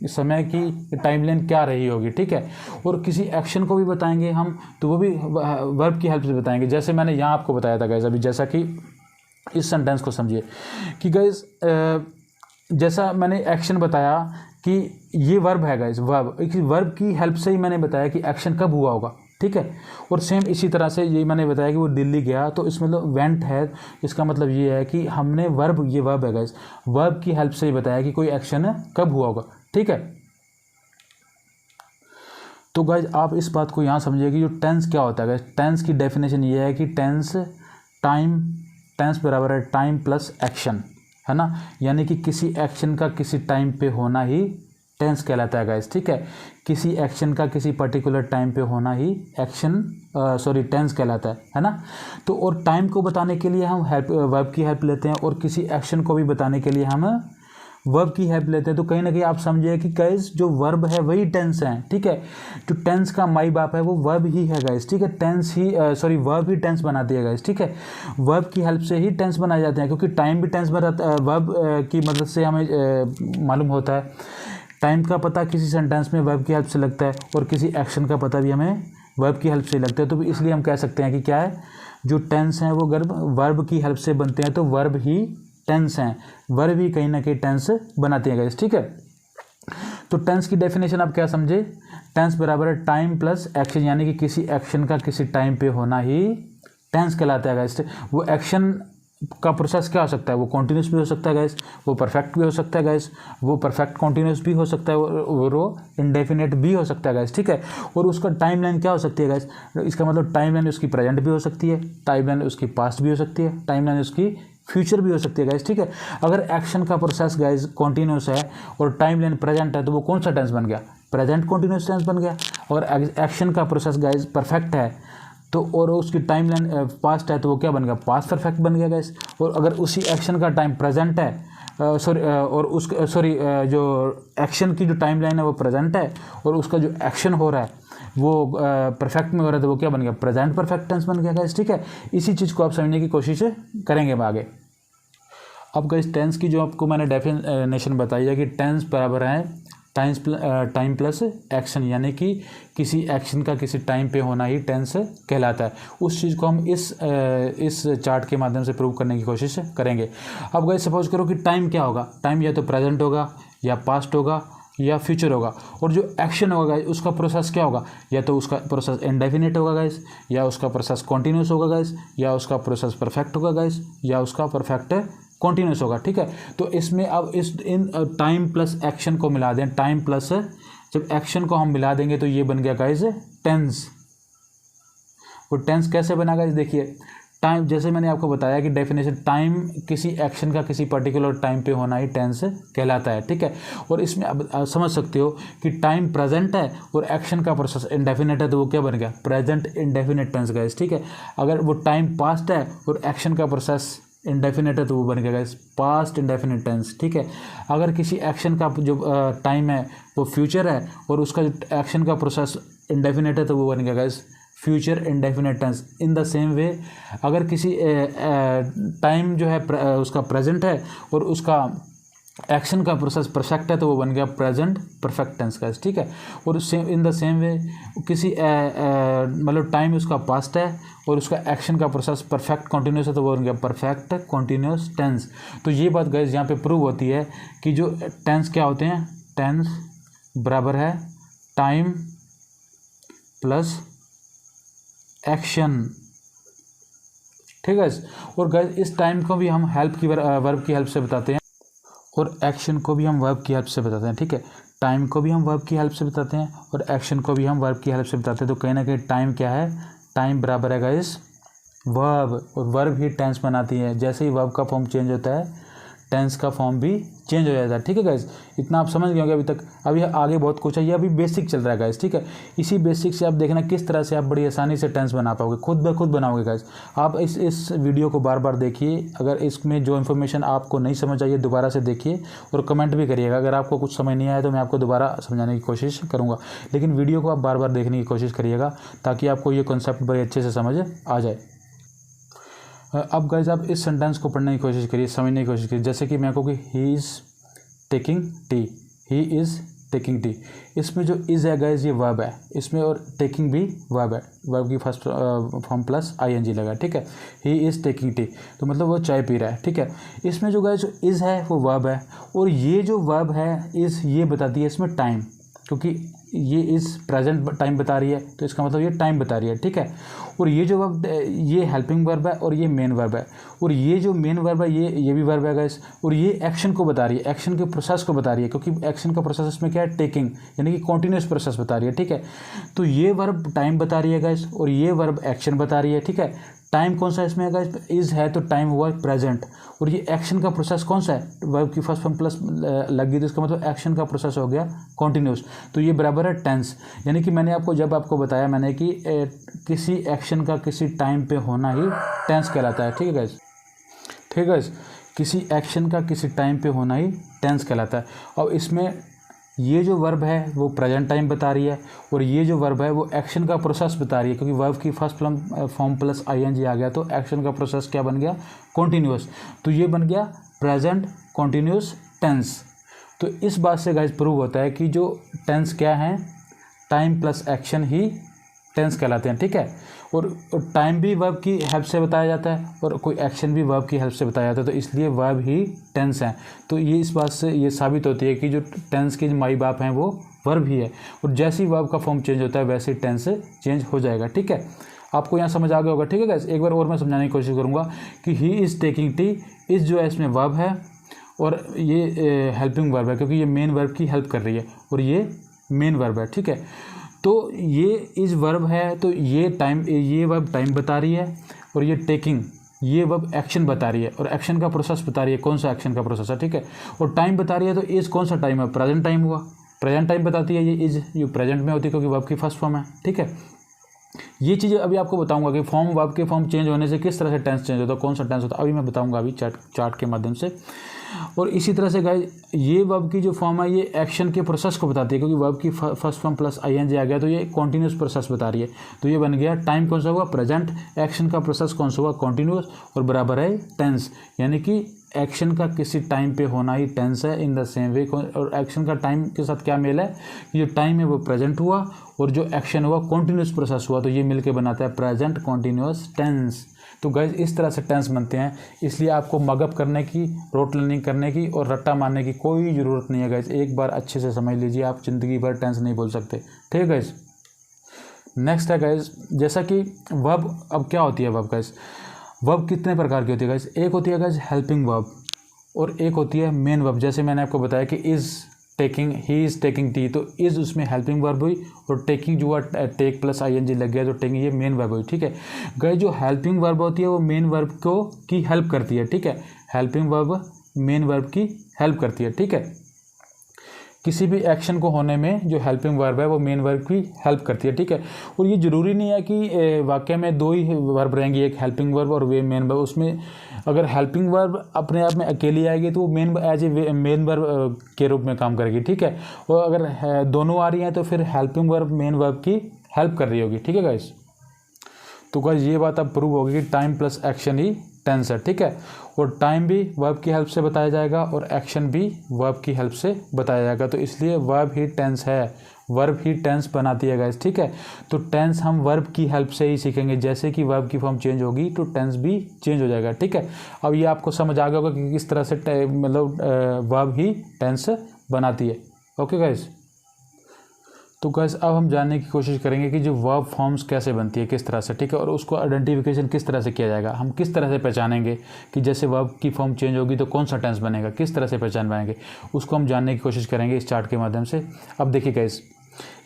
समय की टाइमलाइन क्या रही होगी, ठीक है। और किसी एक्शन को भी बताएंगे हम तो वो भी वर्ब की हेल्प से बताएंगे, जैसे मैंने यहाँ आपको बताया था गाइस अभी, जैसा कि इस सेंटेंस को समझिए कि गाइस जैसा मैंने एक्शन बताया कि ये वर्ब है गाइस, वर्ब की हेल्प से ही मैंने बताया कि एक्शन कब हुआ होगा, ठीक है। और सेम इसी तरह से ये मैंने बताया कि वो दिल्ली गया, तो इसमें मतलब वेंट है, इसका मतलब ये है कि हमने वर्ब, ये वर्ब है गाइस, वर्ब की हेल्प से ही बताया कि कोई एक्शन कब हुआ होगा, ठीक है। तो गाइस आप इस बात को यहाँ समझिए कि जो टेंस क्या होता है गाइस, टेंस की डेफिनेशन ये है कि टेंस बराबर है टाइम प्लस एक्शन, है ना, यानी कि किसी एक्शन का किसी टाइम पे होना ही टेंस कहलाता है गाइस, ठीक है। किसी एक्शन का किसी पर्टिकुलर टाइम पे होना ही टेंस कहलाता है ना। तो और टाइम को बताने के लिए हम वर्ब की हेल्प लेते हैं, और किसी एक्शन को भी बताने के लिए हम वर्ब की हेल्प लेते हैं। तो कहीं ना कहीं आप समझिए कि गाइस जो वर्ब है वही टेंस है, ठीक है। जो टेंस का माई बाप है वो वर्ब ही है गाइस, ठीक है। वर्ब ही टेंस बनाती है गाइस, ठीक है। वर्ब की हेल्प से ही टेंस बनाए जाते हैं, क्योंकि टाइम भी टेंस बनाता है, वर्ब की मदद से हमें मालूम होता है। टाइम का पता किसी सेंटेंस में वर्ब की हेल्प से लगता है, और किसी एक्शन का पता भी हमें वर्ब की हेल्प से लगता है। तो इसलिए हम कह सकते हैं कि क्या है, जो टेंस हैं वो वर्ब की हेल्प से बनते हैं, तो वर्ब ही टेंस हैं, वर्ब ही कहीं ना कहीं टेंस बनाते हैं गाइस, ठीक है। तो टेंस की डेफिनेशन आप क्या समझे, टेंस बराबर है टाइम प्लस एक्शन, यानी कि किसी एक्शन का किसी टाइम पे होना ही टेंस कहलाता है गाइस। वो एक्शन का प्रोसेस क्या हो सकता है, वो कॉन्टिन्यूस भी हो सकता है गाइस, वो परफेक्ट भी हो सकता है गाइस, वो परफेक्ट कॉन्टिन्यूस भी हो सकता है, और वो इंडेफिनेट भी हो सकता है गाइस, ठीक है। और उसका टाइमलाइन क्या हो सकती है गाइस, इसका मतलब टाइमलाइन उसकी प्रेजेंट भी हो सकती है, टाइमलाइन उसकी पास्ट भी हो सकती है, टाइमलाइन उसकी फ्यूचर भी हो सकती है गाइस, ठीक है। अगर एक्शन का प्रोसेस गाइस कॉन्टिन्यूस है और टाइमलाइन प्रेजेंट है तो वो कौन सा टेंस बन गया, प्रेजेंट कॉन्टिन्यूस टेंस बन गया। और एक्शन का प्रोसेस गाइस परफेक्ट है तो और उसकी टाइम लाइन पास्ट है तो वो क्या बन गया, पास्ट परफेक्ट बन गया गाइस। और अगर उसी एक्शन का टाइम प्रेजेंट है जो एक्शन की जो टाइम लाइन है वो प्रेजेंट है और उसका जो एक्शन हो रहा है वो परफेक्ट में हो रहा है तो वो क्या बन गया, प्रेजेंट परफेक्ट टेंस बन गया गाइस। ठीक है, इसी चीज़ को आप समझने की कोशिश करेंगे आगे। अब गाइस टेंस की जो आपको मैंने डेफिनेशन बताई है कि टेंस बराबर है टाइम प्लस एक्शन, यानी कि किसी एक्शन का किसी टाइम पे होना ही टेंस कहलाता है। उस चीज़ को हम इस चार्ट के माध्यम से प्रूव करने की कोशिश करेंगे। अब गाइस सपोज करो कि टाइम क्या होगा, टाइम या तो प्रेजेंट होगा या पास्ट होगा या फ्यूचर होगा, और जो एक्शन होगा गाइस उसका प्रोसेस क्या होगा, या तो उसका प्रोसेस इंडेफिनिट होगा गाइस, या उसका प्रोसेस कॉन्टिन्यूस होगा गाइस, या उसका प्रोसेस परफेक्ट होगा गाइस, या उसका परफेक्ट कॉन्टिन्यूस होगा। ठीक है, तो इसमें अब इन टाइम प्लस एक्शन को मिला दें, टाइम प्लस जब एक्शन को हम मिला देंगे तो ये बन गया गाइस टेंस। वो टेंस कैसे बना गाइस, देखिए टाइम, जैसे मैंने आपको बताया कि डेफिनेशन, टाइम किसी एक्शन का किसी पर्टिकुलर टाइम पे होना ही टेंस कहलाता है। ठीक है, और इसमें अब समझ सकते हो कि टाइम प्रेजेंट है और एक्शन का प्रोसेस इंडेफिनिट है तो वो क्या बन गया, प्रेजेंट इंडेफिनिट टेंस गाइस। ठीक है, अगर वो टाइम पास्ट है और एक्शन का प्रोसेस इंडेफिनिट है तो वो बन गया गाइस पास्ट इंडेफिनिट टेंस। ठीक है, अगर किसी एक्शन का जो टाइम है वो फ्यूचर है और उसका जो एक्शन का प्रोसेस इंडेफिनिट है तो वो बन गया guys future indefinite tense. In the same way अगर किसी टाइम जो है उसका प्रेजेंट है और उसका एक्शन का प्रोसेस परफेक्ट है तो वो बन गया प्रेजेंट परफेक्ट टेंस गाइस। ठीक है, और सेम इन द सेम वे किसी मतलब टाइम उसका पास्ट है और उसका एक्शन का प्रोसेस परफेक्ट कॉन्टिन्यूस है तो वो बन गया परफेक्ट कॉन्टिन्यूस टेंस। तो ये बात गाइस यहाँ पे प्रूव होती है कि जो टेंस क्या होते हैं, टेंस बराबर है टाइम प्लस एक्शन। ठीक है, और गाइस इस टाइम को भी हम वर्ब की हेल्प से बताते हैं और एक्शन को भी हम वर्ब की हेल्प से बताते हैं। ठीक है, टाइम को भी हम वर्ब की हेल्प से बताते हैं और एक्शन को भी हम वर्ब की हेल्प से बताते हैं। तो कहीं ना कहीं टाइम क्या है, टाइम बराबर है गाइस वर्ब, और वर्ब ही टेंस बनाती है। जैसे ही वर्ब का फॉर्म चेंज होता है टेंस का फॉर्म भी चेंज हो जाता है। ठीक है गाइस, इतना आप समझ गए होंगे अभी तक। अभी आगे बहुत कुछ है, ये अभी बेसिक चल रहा है गाइस। ठीक है, इसी बेसिक से आप देखना किस तरह से आप बड़ी आसानी से टेंस बना पाओगे, खुद ब खुद बनाओगे गाइस। आप इस वीडियो को बार बार देखिए, अगर इसमें जो इन्फॉर्मेशन आपको नहीं समझ आई है दोबारा से देखिए और कमेंट भी करिएगा। अगर आपको कुछ समझ नहीं आया तो मैं आपको दोबारा समझाने की कोशिश करूँगा, लेकिन वीडियो को आप बार बार देखने की कोशिश करिएगा ताकि आपको ये कॉन्सेप्ट बड़े अच्छे से समझ आ जाए। अब गाइज आप इस सेंटेंस को पढ़ने की कोशिश करिए, समझने की कोशिश करिए। जैसे कि मैं कहूँ कि he is taking tea, he is taking tea, इसमें जो इज़ है गाइज ये वर्ब है इसमें, और टेकिंग भी वर्ब है, वर्ब की फर्स्ट फॉर्म प्लस आईएनजी लगा। ठीक है, ही इज़ टेकिंग टी तो मतलब वो चाय पी रहा है। ठीक है, इसमें जो गाइज इज़ है वो वर्ब है, और ये जो वर्ब है इज़ ये बताती है इसमें टाइम, क्योंकि ये इस प्रेजेंट टाइम बता रही है तो इसका मतलब ये टाइम बता रही है। ठीक है, और ये जो वर्ब ये हेल्पिंग वर्ब है और ये मेन वर्ब है, और ये जो मेन वर्ब है ये भी वर्ब है गाइस, और ये एक्शन को बता रही है, एक्शन के प्रोसेस को बता रही है, क्योंकि एक्शन का प्रोसेस इसमें क्या है, टेकिंग, यानी कि कॉन्टिन्यूस प्रोसेस बता रही है। ठीक है, तो ये वर्ब टाइम बता रही है गाइस और ये वर्ब एक्शन बता रही है। ठीक है, टाइम कौन सा इसमें है गाइस, इज़ है तो टाइम हुआ प्रेजेंट, और ये एक्शन का प्रोसेस कौन सा है, वर्ब की फर्स्ट फॉर्म प्लस लग गई तो इसका मतलब एक्शन का प्रोसेस हो गया कॉन्टिन्यूस, तो ये बराबर है टेंस। यानी कि मैंने आपको बताया मैंने कि किसी एक्शन का किसी टाइम पे होना ही टेंस कहलाता है। ठीक है गाइस, ठीक है गाइस, किसी एक्शन का किसी टाइम पे होना ही टेंस कहलाता है। और इसमें ये जो वर्ब है वो प्रेजेंट टाइम बता रही है, और ये जो वर्ब है वो एक्शन का प्रोसेस बता रही है, क्योंकि वर्ब की फर्स्ट फॉर्म प्लस आईएनजी आ गया तो एक्शन का प्रोसेस क्या बन गया, कॉन्टिन्यूस, तो ये बन गया प्रेजेंट कॉन्टिन्यूस टेंस। तो इस बात से गाइस प्रूव होता है कि जो टेंस क्या है, टाइम प्लस एक्शन ही टेंस कहलाते हैं। ठीक है, और टाइम भी वर्ब की हेल्प से बताया जाता है और कोई एक्शन भी वर्ब की हेल्प से बताया जाता है, तो इसलिए वर्ब ही टेंस हैं। तो ये इस बात से ये साबित होती है कि जो टेंस के जो माई बाप हैं वो वर्ब ही है, और जैसे ही वर्ब का फॉर्म चेंज होता है वैसे ही टेंस चेंज हो जाएगा। ठीक है, आपको यहाँ समझ आ गया होगा। ठीक है गाइस, एक बार और मैं समझाने की कोशिश करूँगा कि he is taking tea, is जो है इसमें वर्ब है और ये हेल्पिंग वर्ब है, क्योंकि ये मेन वर्ब की हेल्प कर रही है और ये मेन वर्ब है। ठीक है, तो ये इज़ वर्ब है तो ये वर्ब टाइम बता रही है, और ये टेकिंग ये वर्ब एक्शन बता रही है और एक्शन का प्रोसेस बता रही है, कौन सा एक्शन का प्रोसेस है। ठीक है, और टाइम बता रही है तो इज़ कौन सा टाइम है, प्रेजेंट टाइम हुआ। प्रेजेंट टाइम बताती है ये इज, जो प्रेजेंट में होती है क्योंकि वर्ब की फर्स्ट फॉर्म है, ठीक है। ये चीज़ें अभी आपको बताऊंगा कि फॉर्म, वर्ब के फॉर्म चेंज होने से किस तरह से टेंस चेंज होता है, कौन सा टेंस होता है, अभी मैं बताऊंगा अभी चार्ट के माध्यम से। और इसी तरह से गाइस ये वर्ब की जो फॉर्म है ये एक्शन के प्रोसेस को बताती है, क्योंकि वर्ब की फर्स्ट फॉर्म प्लस आईएनजी आ गया तो ये कॉन्टिन्यूस प्रोसेस बता रही है। तो ये बन गया टाइम कौन सा हुआ, प्रेजेंट, एक्शन का प्रोसेस कौन सा हुआ, कॉन्टिन्यूस, और बराबर है टेंस, यानी कि एक्शन का किसी टाइम पे होना ही टेंस है। इन द सेम वे, और एक्शन का टाइम के साथ क्या मेल है, जो टाइम है वो प्रेजेंट हुआ और जो एक्शन हुआ कॉन्टिन्यूस प्रोसेस हुआ, तो ये मिलके बनाता है प्रेजेंट कॉन्टिन्यूस टेंस। तो गाइज इस तरह से टेंस बनते हैं, इसलिए आपको मगअप करने की, रोट लर्निंग करने की और रट्टा मारने की कोई ज़रूरत नहीं है गाइज। एक बार अच्छे से समझ लीजिए, आप ज़िंदगी भर टेंस नहीं बोल सकते, ठीक है गाइज। नेक्स्ट है गाइज, जैसा कि वर्ब, अब क्या होती है वर्ब गाइज, वर्ब कितने प्रकार की होती है गाइज, एक होती है गाइज हेल्पिंग वर्ब और एक होती है मेन वर्ब। जैसे मैंने आपको बताया कि is taking, he is taking tea, तो इज़ उसमें हेल्पिंग वर्ब हुई और टेकिंग जो है टेक प्लस आईएनजी लग गया तो टेकिंग ये मेन वर्ब हुई, ठीक है गाइस। जो हेल्पिंग वर्ब होती है वो मेन वर्ब को की हेल्प करती है, ठीक है। हेल्पिंग वर्ब मेन वर्ब की हेल्प करती है, ठीक है। किसी भी एक्शन को होने में जो हेल्पिंग वर्ब है वो मेन वर्ब की हेल्प करती है, ठीक है। और ये ज़रूरी नहीं है कि वाक्य में दो ही वर्ब रहेंगी, एक हेल्पिंग वर्ब और वे मेन वर्ब। उसमें अगर हेल्पिंग वर्ब अपने आप में अकेली आएगी तो वो main as a main verb के रूप में काम करेगी, ठीक है। और अगर दोनों आ रही हैं तो फिर हेल्पिंग वर्ब मेन वर्ब की हेल्प कर रही होगी, ठीक है गाइस। तो गाइस ये बात अब प्रूव होगी कि टाइम प्लस एक्शन ही टेंस है, ठीक है। और टाइम भी वर्ब की हेल्प से बताया जाएगा और एक्शन भी वर्ब की हेल्प से बताया जाएगा, तो इसलिए वर्ब ही टेंस है, वर्ब ही टेंस बनाती है गाइस, ठीक है। तो टेंस हम वर्ब की हेल्प से ही सीखेंगे, जैसे कि वर्ब की फॉर्म चेंज होगी तो टेंस भी चेंज हो जाएगा, ठीक है। अब ये आपको समझ आ गया होगा कि किस तरह से मतलब वर्ब ही टेंस बनाती है, ओके गाइस। तो गाइस अब हम जानने की कोशिश करेंगे कि जो वर्ब फॉर्म्स कैसे बनती है, किस तरह से, ठीक है। और उसको आइडेंटिफिकेशन किस तरह से किया जाएगा, हम किस तरह से पहचानेंगे कि जैसे वर्ब की फॉर्म चेंज होगी तो कौन सा टेंस बनेगा, किस तरह से पहचान पाएंगे, उसको हम जानने की कोशिश करेंगे इस चार्ट के माध्यम से। अब देखिए गाइस,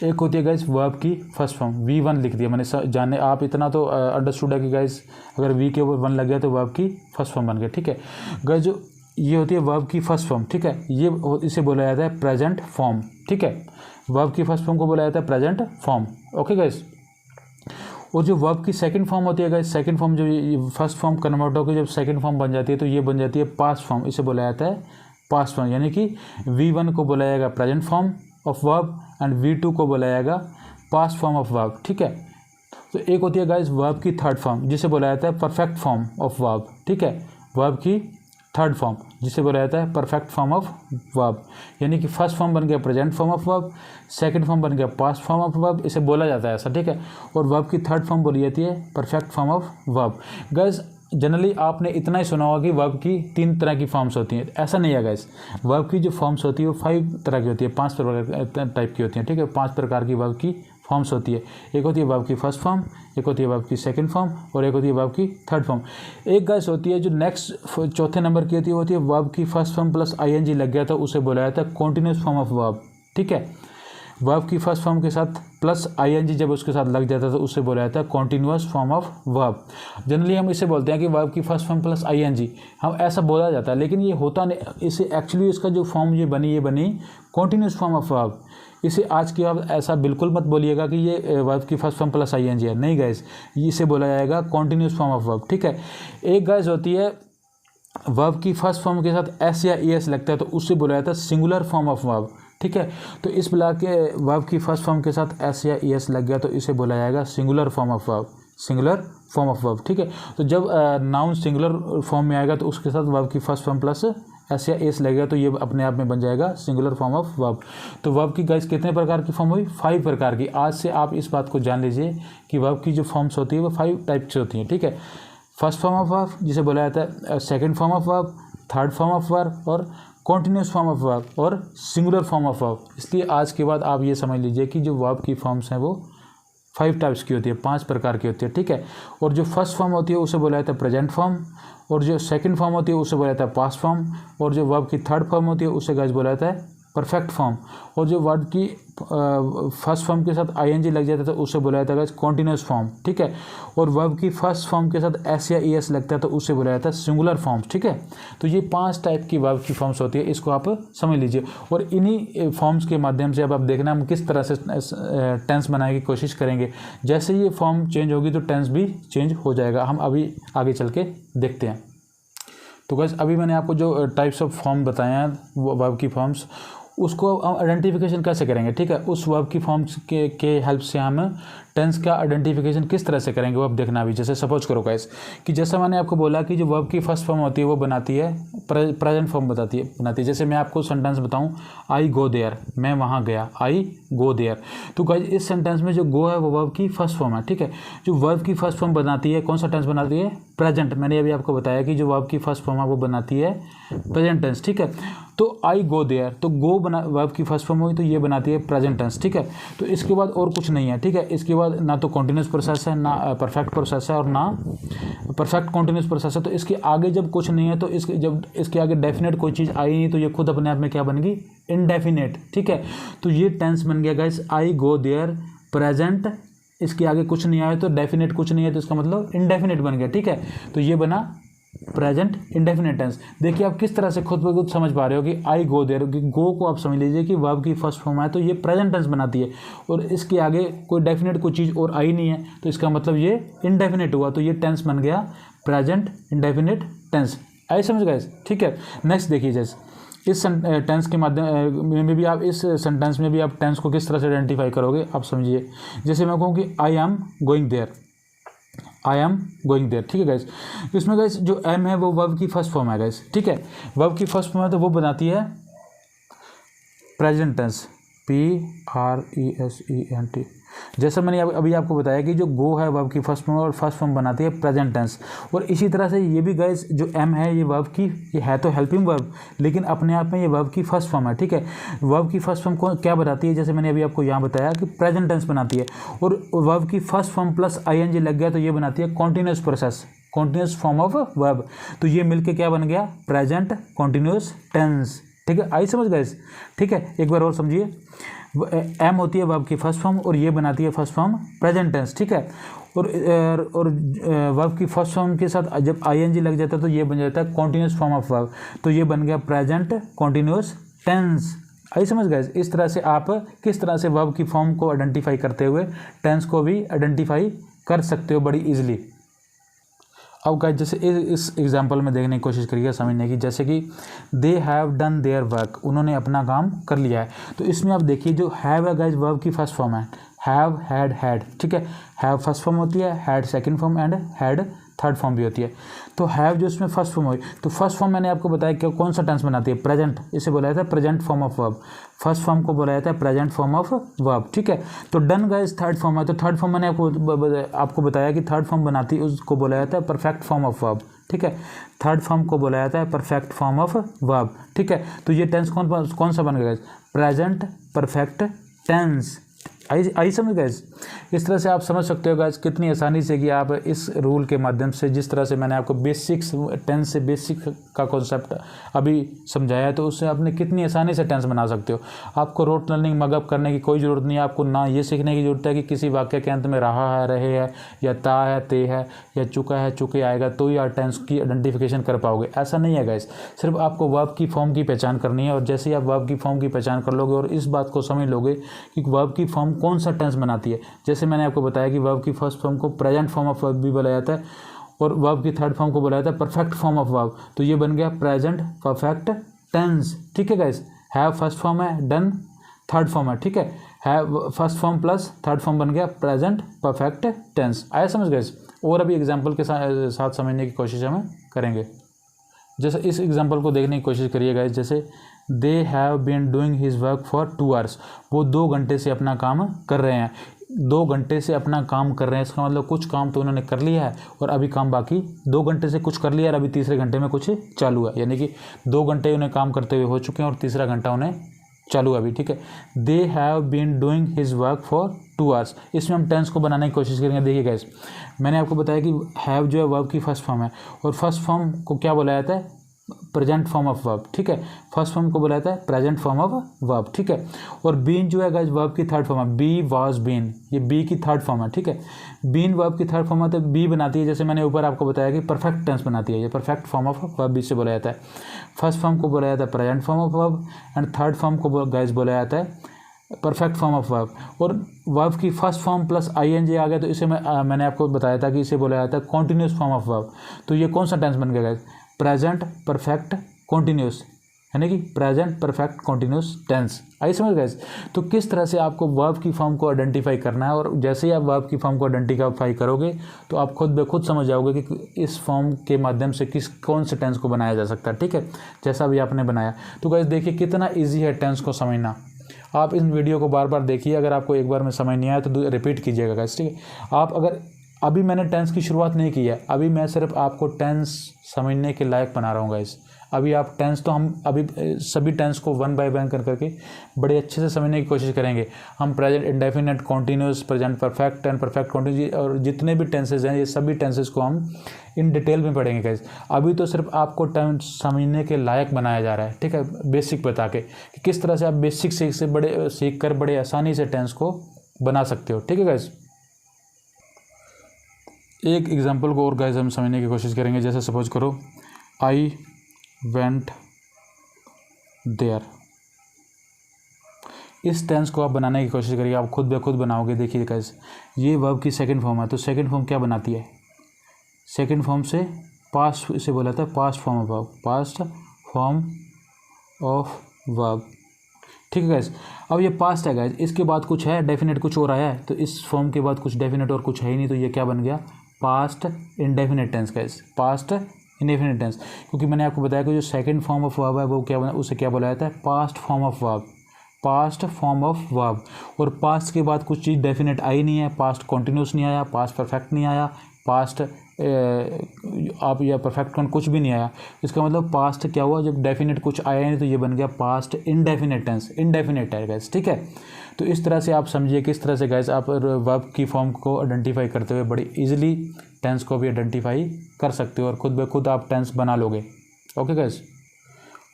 एक होती है गाइस वर्ब की फर्स्ट फॉर्म, V1 लिख दिया मैंने, जाने आप इतना तो अंडरस्टूड है कि गाइस अगर वी के ऊपर 1 लग गया तो वर्ब की फर्स्ट फॉर्म बन गया, ठीक है गाइस। जो ये होती है वर्ब की फर्स्ट फॉर्म, ठीक है, ये इसे बोला जाता है प्रेजेंट फॉर्म, ठीक है। वर्ब की फर्स्ट फॉर्म को बोला जाता है प्रेजेंट फॉर्म, ओके गाइस। और जो वर्ब की सेकंड फॉर्म होती है गाइस, सेकंड फॉर्म जो फर्स्ट फॉर्म कन्वर्ट होकर जब सेकंड फॉर्म बन जाती है तो ये बन जाती है पास्ट फॉर्म, इसे बोला जाता है पास्ट फॉर्म, यानी कि V1 को बोला जाएगा present form of verb and V2 को बोला जाएगा पास्ट फॉर्म ऑफ वर्ब, ठीक है। तो एक होती है गाइस वर्ब की थर्ड फॉर्म जिसे बोला जाता है परफेक्ट फॉर्म ऑफ वर्ब, ठीक है। वर्ब की थर्ड फॉर्म जिसे बोला जाता है परफेक्ट फॉर्म ऑफ वर्ब, यानी कि फर्स्ट फॉर्म बन गया present form of verb, second form बन गया पास्ट फॉर्म ऑफ वर्ब, इसे बोला जाता है ऐसा, ठीक है। और वर्ब की थर्ड फॉर्म बोली जाती है perfect form of verb. Guys generally आपने इतना ही सुना होगा कि वर्ब की 3 तरह की फॉर्म्स होती हैं, ऐसा नहीं है गाइस। वर्ब की जो फॉर्म्स होती है वो 5 तरह की होती है, 5 टाइप की होती हैं, ठीक है। 5 प्रकार की वर्ब की फॉर्म्स होती है। एक होती है वर्ब की फर्स्ट फॉर्म, एक होती है वर्ब की सेकंड फॉर्म और एक होती है वर्ब की थर्ड फॉर्म। एक गाइस होती है जो नेक्स्ट चौथे नंबर की होती है वर्ब की फर्स्ट फॉर्म प्लस आईएनजी लग गया तो उसे बोला जाता है कॉन्टिन्यूस फॉर्म ऑफ वर्ब, ठीक है। वर्ब की फर्स्ट फॉर्म के साथ प्लस आईएनजी जब उसके साथ लग जाता है तो उससे बोला जाता है continuous form of verb. Generally हम इसे बोलते हैं कि वर्ब की फर्स्ट फॉर्म प्लस आईएनजी, हम ऐसा बोला जाता है, लेकिन ये होता नहीं, इसे एक्चुअली इसका जो फॉर्म ये बनी कॉन्टिन्यूस फॉर्म ऑफ वर्ब। इसे आज की आप ऐसा बिल्कुल मत बोलिएगा कि ये वर्ब की फर्स्ट फॉर्म प्लस आईएनजी है, नहीं गाइस, इसे बोला जाएगा कॉन्टिन्यूस फॉर्म ऑफ वर्ब, ठीक है। एक गाइस होती है वर्ब की फर्स्ट फॉर्म के साथ एस या एस लगता है तो उससे बोला जाता है सिंगुलर फॉर्म ऑफ वर्ब, ठीक है। तो इस ब्लॉक के वर्ब की फर्स्ट फॉर्म के साथ एस या एस लग गया तो इसे बोला जाएगा singular form of verb, singular form of verb, ठीक है। तो जब नाउन सिंगुलर फॉर्म में आएगा तो उसके साथ वर्ब की फर्स्ट फॉर्म प्लस एस या एस लगेगा तो ये अपने आप में बन जाएगा सिंगुलर फॉर्म ऑफ वर्ब। तो वर्ब की गाइस कितने प्रकार की फॉर्म हुई, 5 प्रकार की। आज से आप इस बात को जान लीजिए कि वर्ब की जो फॉर्म्स होती है वो 5 टाइप से होती हैं, ठीक है। फर्स्ट फॉर्म ऑफ वर्ब जिसे बोला जाता है second form of verb, third form of verb और कॉन्टिन्यूस फॉर्म ऑफ वर्ब और सिंगुलर फॉर्म ऑफ वर्ब। इसलिए आज के बाद आप ये समझ लीजिए कि जो वर्ब की फॉर्म्स हैं वो 5 टाइप्स की होती है, 5 प्रकार की होती है, ठीक है। और जो फर्स्ट फॉर्म होती है उसे बोला जाता है प्रेजेंट फॉर्म, और जो सेकंड फॉर्म होती है उसे बोला जाता है पास्ट फॉर्म, और जो वर्ब की थर्ड फॉर्म होती है उसे गाइस बोला जाता है परफेक्ट फॉर्म, और जो वर्ड की फर्स्ट फॉर्म के साथ आईएनजी लग जाता है तो उसे बोला जाता है कॉन्टिन्यूस फॉर्म, ठीक है। और वर्ब की फर्स्ट फॉर्म के साथ एस या ईएस लगता है तो उसे बोला जाता है सिंगुलर फॉर्म, ठीक है। तो ये 5 टाइप की वर्ब की फॉर्म्स होती है, इसको आप समझ लीजिए। और इन्हीं फॉर्म्स के माध्यम से अब आप देखना हम किस तरह से टेंस बनाने की कोशिश करेंगे। जैसे ये फॉर्म चेंज होगी तो टेंस भी चेंज हो जाएगा, हम अभी आगे चल के देखते हैं। तो गाइस अभी मैंने आपको जो टाइप्स ऑफ फॉर्म बताए हैं वर्ब की फॉर्म्स, उसको हम आइडेंटिफिकेशन कैसे करेंगे, ठीक है। उस वर्ब की फॉर्म्स के हेल्प से हम टेंस का आइडेंटिफिकेशन किस तरह से करेंगे वो आप देखना भी। जैसे सपोज करो गाइस कि जैसा मैंने आपको बोला कि जो वर्ब की फर्स्ट फॉर्म होती है वो बनाती है प्रेजेंट फॉर्म बनाती है। जैसे मैं आपको सेंटेंस बताऊं, आई गो देयर, मैं वहाँ गया, आई गो देयर। तो गाइस इस सेंटेंस में जो गो है वो वर्ब की फर्स्ट फॉर्म है, ठीक है। जो वर्ब की फर्स्ट फॉर्म बनाती है, कौन सा टेंस बनाती है, प्रेजेंट। मैंने अभी आपको बताया कि जो वर्ब की फर्स्ट फॉर्म है वो बनाती है प्रेजेंट टेंस, ठीक है। तो आई गो देयर, तो गो बना वर्ब की फर्स्ट फॉर्म हुई तो ये बनाती है प्रेजेंट टेंस, ठीक है। तो इसके बाद और कुछ नहीं है, ठीक है। इसके बाद ना तो कॉन्टिन्यूस प्रोसेस है, ना परफेक्ट प्रोसेस है, और ना परफेक्ट कॉन्टिन्यूस प्रोसेस है। तो इसके आगे जब कुछ नहीं है तो जब इसके आगे डेफिनेट कोई चीज़ आई नहीं तो ये खुद अपने आप में क्या बन गई, इनडेफिनेट, ठीक है। तो ये टेंस बन गया guys I go there present, इसके आगे कुछ नहीं आया तो डेफिनेट कुछ नहीं है तो इसका मतलब इनडेफिनेट बन गया, ठीक है। तो ये बना प्रेजेंट इंडेफिनेट टेंस। देखिए आप किस तरह से खुद ब खुद समझ पा रहे हो कि आई गो देयर, गो को आप समझ लीजिए कि वर्ब की फर्स्ट फॉर्म है तो ये प्रेजेंट टेंस बनाती है, और इसके आगे कोई डेफिनेट कोई चीज़ और आई नहीं है तो इसका मतलब ये इनडेफिनेट हुआ, तो ये टेंस बन गया प्रेजेंट इंडेफिनेट टेंस। आई समझ गए, ठीक है। नेक्स्ट देखिए, जैसे इस टेंस के माध्यम में भी आप इस सेंटेंस में भी आप टेंस को किस तरह से आइडेंटिफाई करोगे आप समझिए। जैसे मैं कहूँ कि I am going there, I am going there, ठीक है गाइस। इसमें गाइस जो एम है वो वर्ब की फर्स्ट फॉर्म है गाइस, ठीक है। वर्ब की फर्स्ट फॉर्म है तो वो बनाती है प्रेजेंट टेंस, PRESENT। जैसा मैंने अभी आपको बताया कि जो गो है वर्ब की फर्स्ट फॉर्म और फर्स्ट फॉर्म बनाती है प्रेजेंट टेंस। और इसी तरह से ये भी गाइस जो एम है ये वर्ब की, ये है तो हेल्पिंग वर्ब लेकिन अपने आप में ये वर्ब की फर्स्ट फॉर्म है, ठीक है। वर्ब की फर्स्ट फॉर्म को क्या बनाती है, जैसे मैंने अभी आपको यहाँ बताया कि प्रेजेंट टेंस बनाती है, और वर्ब की फर्स्ट फॉर्म प्लस ING लग गया तो ये बनाती है continuous process, continuous form of verb. तो ये मिलके क्या बन गया, प्रेजेंट कॉन्टिन्यूस टेंस, ठीक है। आई समझ गए, ठीक है। एक बार और समझिए, एम होती है वर्ब की फर्स्ट फॉर्म और ये बनाती है फर्स्ट फॉर्म प्रेजेंट टेंस, ठीक है। और वर्ब की फर्स्ट फॉर्म के साथ जब ING लग जाता है तो ये बन जाता है कॉन्टिन्यूस फॉर्म ऑफ वर्ब, तो ये बन गया प्रेजेंट कॉन्टिन्यूस टेंस। आई समझ गए। इस तरह से आप किस तरह से वर्ब की फॉर्म को आइडेंटिफाई करते हुए टेंस को भी आइडेंटिफाई कर सकते हो बड़ी इजीली। अब गाइस जैसे इस एग्जांपल में देखने की कोशिश करिएगा समझने की, जैसे कि they have done their work, उन्होंने अपना काम कर लिया है। तो इसमें आप देखिए जो हैव है गाइस वर्ब की फर्स्ट फॉर्म है, हैव, हैड, हैड, ठीक है। हैव फर्स्ट फॉर्म होती है, had second form and had third form भी होती है। तो हैव जो इसमें फर्स्ट फॉर्म हुई तो फर्स्ट फॉर्म मैंने आपको बताया कि कौन सा टेंस बनाती है, प्रेजेंट, इसे बोला जाता है present form of verb. First form को बोला जाता है प्रेजेंट फॉर्म ऑफ वर्ब, ठीक है। तो डन गाइस थर्ड फॉर्म है, तो थर्ड फॉर्म मैंने आपको बताया कि थर्ड फॉर्म बनाती है उसको बोला जाता है परफेक्ट फॉर्म ऑफ वर्ब, ठीक है। थर्ड फॉर्म को बोला जाता है परफेक्ट फॉर्म ऑफ वर्ब, ठीक है। तो ये टेंस कौन सा बन गया, प्रेजेंट परफेक्ट टेंस। आई समझ गए। इस तरह से आप समझ सकते हो गाइस कितनी आसानी से कि आप इस रूल के माध्यम से, जिस तरह से मैंने आपको बेसिक्स टेंस से बेसिक का कॉन्सेप्ट अभी समझाया, तो उससे आपने कितनी आसानी से टेंस बना सकते हो। आपको रोट लर्निंग मगअप करने की कोई ज़रूरत नहीं है। आपको ना ये सीखने की ज़रूरत है कि किसी वाक्य के अंत में रहा है, रहे है, या ता है, ते है, या चुका है, चुके आएगा तो ही आप टेंस की आइडेंटिफिकेशन कर पाओगे। ऐसा नहीं है गाइस, सिर्फ आपको वर्ब की फॉर्म की पहचान करनी है, और जैसे ही आप वर्ब की फॉर्म की पहचान कर लोगे और इस बात को समझ लोगे कि वर्ब की फॉर्म कौन सा टेंस बनाती है। जैसे मैंने आपको बताया कि वर्ब की फर्स्ट फॉर्म को प्रेजेंट फॉर्म ऑफ वर्ब भी बोला जाता है, और वर्ब की थर्ड फॉर्म को बोला जाता है परफेक्ट फॉर्म ऑफ वर्ब। तो ये बन गया प्रेजेंट परफेक्ट टेंस, ठीक है गाइस। हैव फर्स्ट फॉर्म है, डन थर्ड फॉर्म है, ठीक है। Have first form plus third form बन गया प्रेजेंट परफेक्ट टेंस। आया समझ गए। और अभी एग्जाम्पल के साथ समझने की कोशिश हम करेंगे। जैसे इस एग्जाम्पल को देखने की कोशिश करिए गाइस। जैसे they have been doing his work for 2 hours, वो 2 घंटे से अपना काम कर रहे हैं। 2 घंटे से अपना काम कर रहे हैं, इसका मतलब कुछ काम तो उन्होंने कर लिया है और अभी काम बाकी। 2 घंटे से कुछ कर लिया और अभी तीसरे घंटे में कुछ चालू है, यानी कि 2 घंटे उन्हें काम करते हुए हो चुके हैं और तीसरा घंटा उन्हें चालू है अभी, ठीक है। They have been doing his work for 2 hours. इसमें हम टेंस को बनाने की कोशिश करेंगे। देखिए गाइस, मैंने आपको बताया कि हैव जो है वर्ब की फर्स्ट फॉर्म है, और फर्स्ट फॉर्म को क्या बोला जाता है, प्रेजेंट फॉर्म ऑफ वर्ब, ठीक है। फर्स्ट फॉर्म को बोला जाता है प्रेजेंट फॉर्म ऑफ वर्ब, ठीक है। और बीन जो है गाइस वर्ब की थर्ड फॉर्म है, बी वाज बीन, ये बी की थर्ड फॉर्म है, ठीक है। बीन वर्ब की थर्ड फॉर्म है तो बी बनाती है, जैसे मैंने ऊपर आपको बताया कि परफेक्ट टेंस बनाती है, ये perfect form of verb B से बोला जाता है। फर्स्ट फॉर्म को बोला जाता है present form of verb and third form को गाइस बोला जाता है परफेक्ट फॉर्म ऑफ वर्ब। और वर्ब की फर्स्ट फॉर्म प्लस आईएनजी आ गया तो इसे मैंने आपको बताया था कि इसे बोला जाता है कॉन्टिन्यूस फॉर्म ऑफ वर्ब। तो ये कौन सा टेंस बन गया गाइस, प्रेजेंट परफेक्ट कॉन्टिन्यूस, यानी कि प्रेजेंट परफेक्ट कॉन्टिन्यूस टेंस। आई समझ गाइस। तो किस तरह से आपको वर्ब की फॉर्म को आइडेंटिफाई करना है, और जैसे ही आप वर्ब की फॉर्म को आइडेंटिफाई करोगे तो आप खुद ब खुद समझ जाओगे कि इस फॉर्म के माध्यम से कौन से टेंस को बनाया जा सकता है, ठीक है, जैसा भी आपने बनाया। तो गाइस देखिए कितना ईजी है टेंस को समझना। आप इन वीडियो को बार बार देखिए, अगर आपको एक बार में समझ नहीं आया तो रिपीट कीजिएगा गाइस, ठीक है। आप अगर अभी मैंने टेंस की शुरुआत नहीं की है, अभी मैं सिर्फ आपको टेंस समझने के लायक बना रहा हूँ गाइस। अभी आप टेंस तो हम अभी सभी टेंस को वन बाय वन कर करके बड़े अच्छे से समझने की कोशिश करेंगे। हम present indefinite, continuous, present perfect and perfect continuous और जितने भी टेंसेज हैं ये सभी टेंसेज को हम इन डिटेल में पढ़ेंगे गाइस। अभी तो सिर्फ आपको टेंस समझने के लायक बनाया जा रहा है, ठीक है, बेसिक बता के कि किस तरह से आप बेसिक सीख कर बड़े आसानी से टेंस को बना सकते हो, ठीक है गाइस। एक एग्जाम्पल को और गाइस हम समझने की कोशिश करेंगे। जैसे सपोज करो आई वेंट देयर, इस टेंस को आप बनाने की कोशिश करिए, आप खुद ब खुद बनाओगे। देखिए गाइस ये वर्ब की सेकंड फॉर्म है, तो सेकंड फॉर्म क्या बनाती है, सेकंड फॉर्म से पास्ट, इसे बोला था past form of verb, past form of verb, ठीक है गाइस। अब ये पास्ट है गाइस, इसके बाद कुछ है डेफिनेट, कुछ और आया है, तो इस फॉर्म के बाद कुछ डेफिनेट और कुछ है ही नहीं, तो ये क्या बन गया, past indefinite tense guys, past indefinite tense. क्योंकि मैंने आपको बताया कि जो सेकंड फॉर्म ऑफ वर्ब है वो क्या बना, उसे क्या बोला जाता है, past form of verb, past form of verb. और पास्ट के बाद कुछ चीज़ डेफिनेट आई नहीं है, पास्ट कॉन्टिन्यूस नहीं आया, पास्ट परफेक्ट नहीं आया, पास्ट आप या परफेक्ट कौन कुछ भी नहीं आया। इसका मतलब पास्ट क्या हुआ, जब डेफिनेट कुछ आया नहीं तो ये बन गया पास्ट इनडेफिनेट टेंस, इनडेफिनेट है गाइस, ठीक है। तो इस तरह से आप समझिए किस तरह से गाइस आप वर्ब की फॉर्म को आइडेंटिफाई करते हुए बड़ी इजीली टेंस को भी आइडेंटिफाई कर सकते हो और खुद ब खुद आप टेंस बना लोगे, ओके गाइस।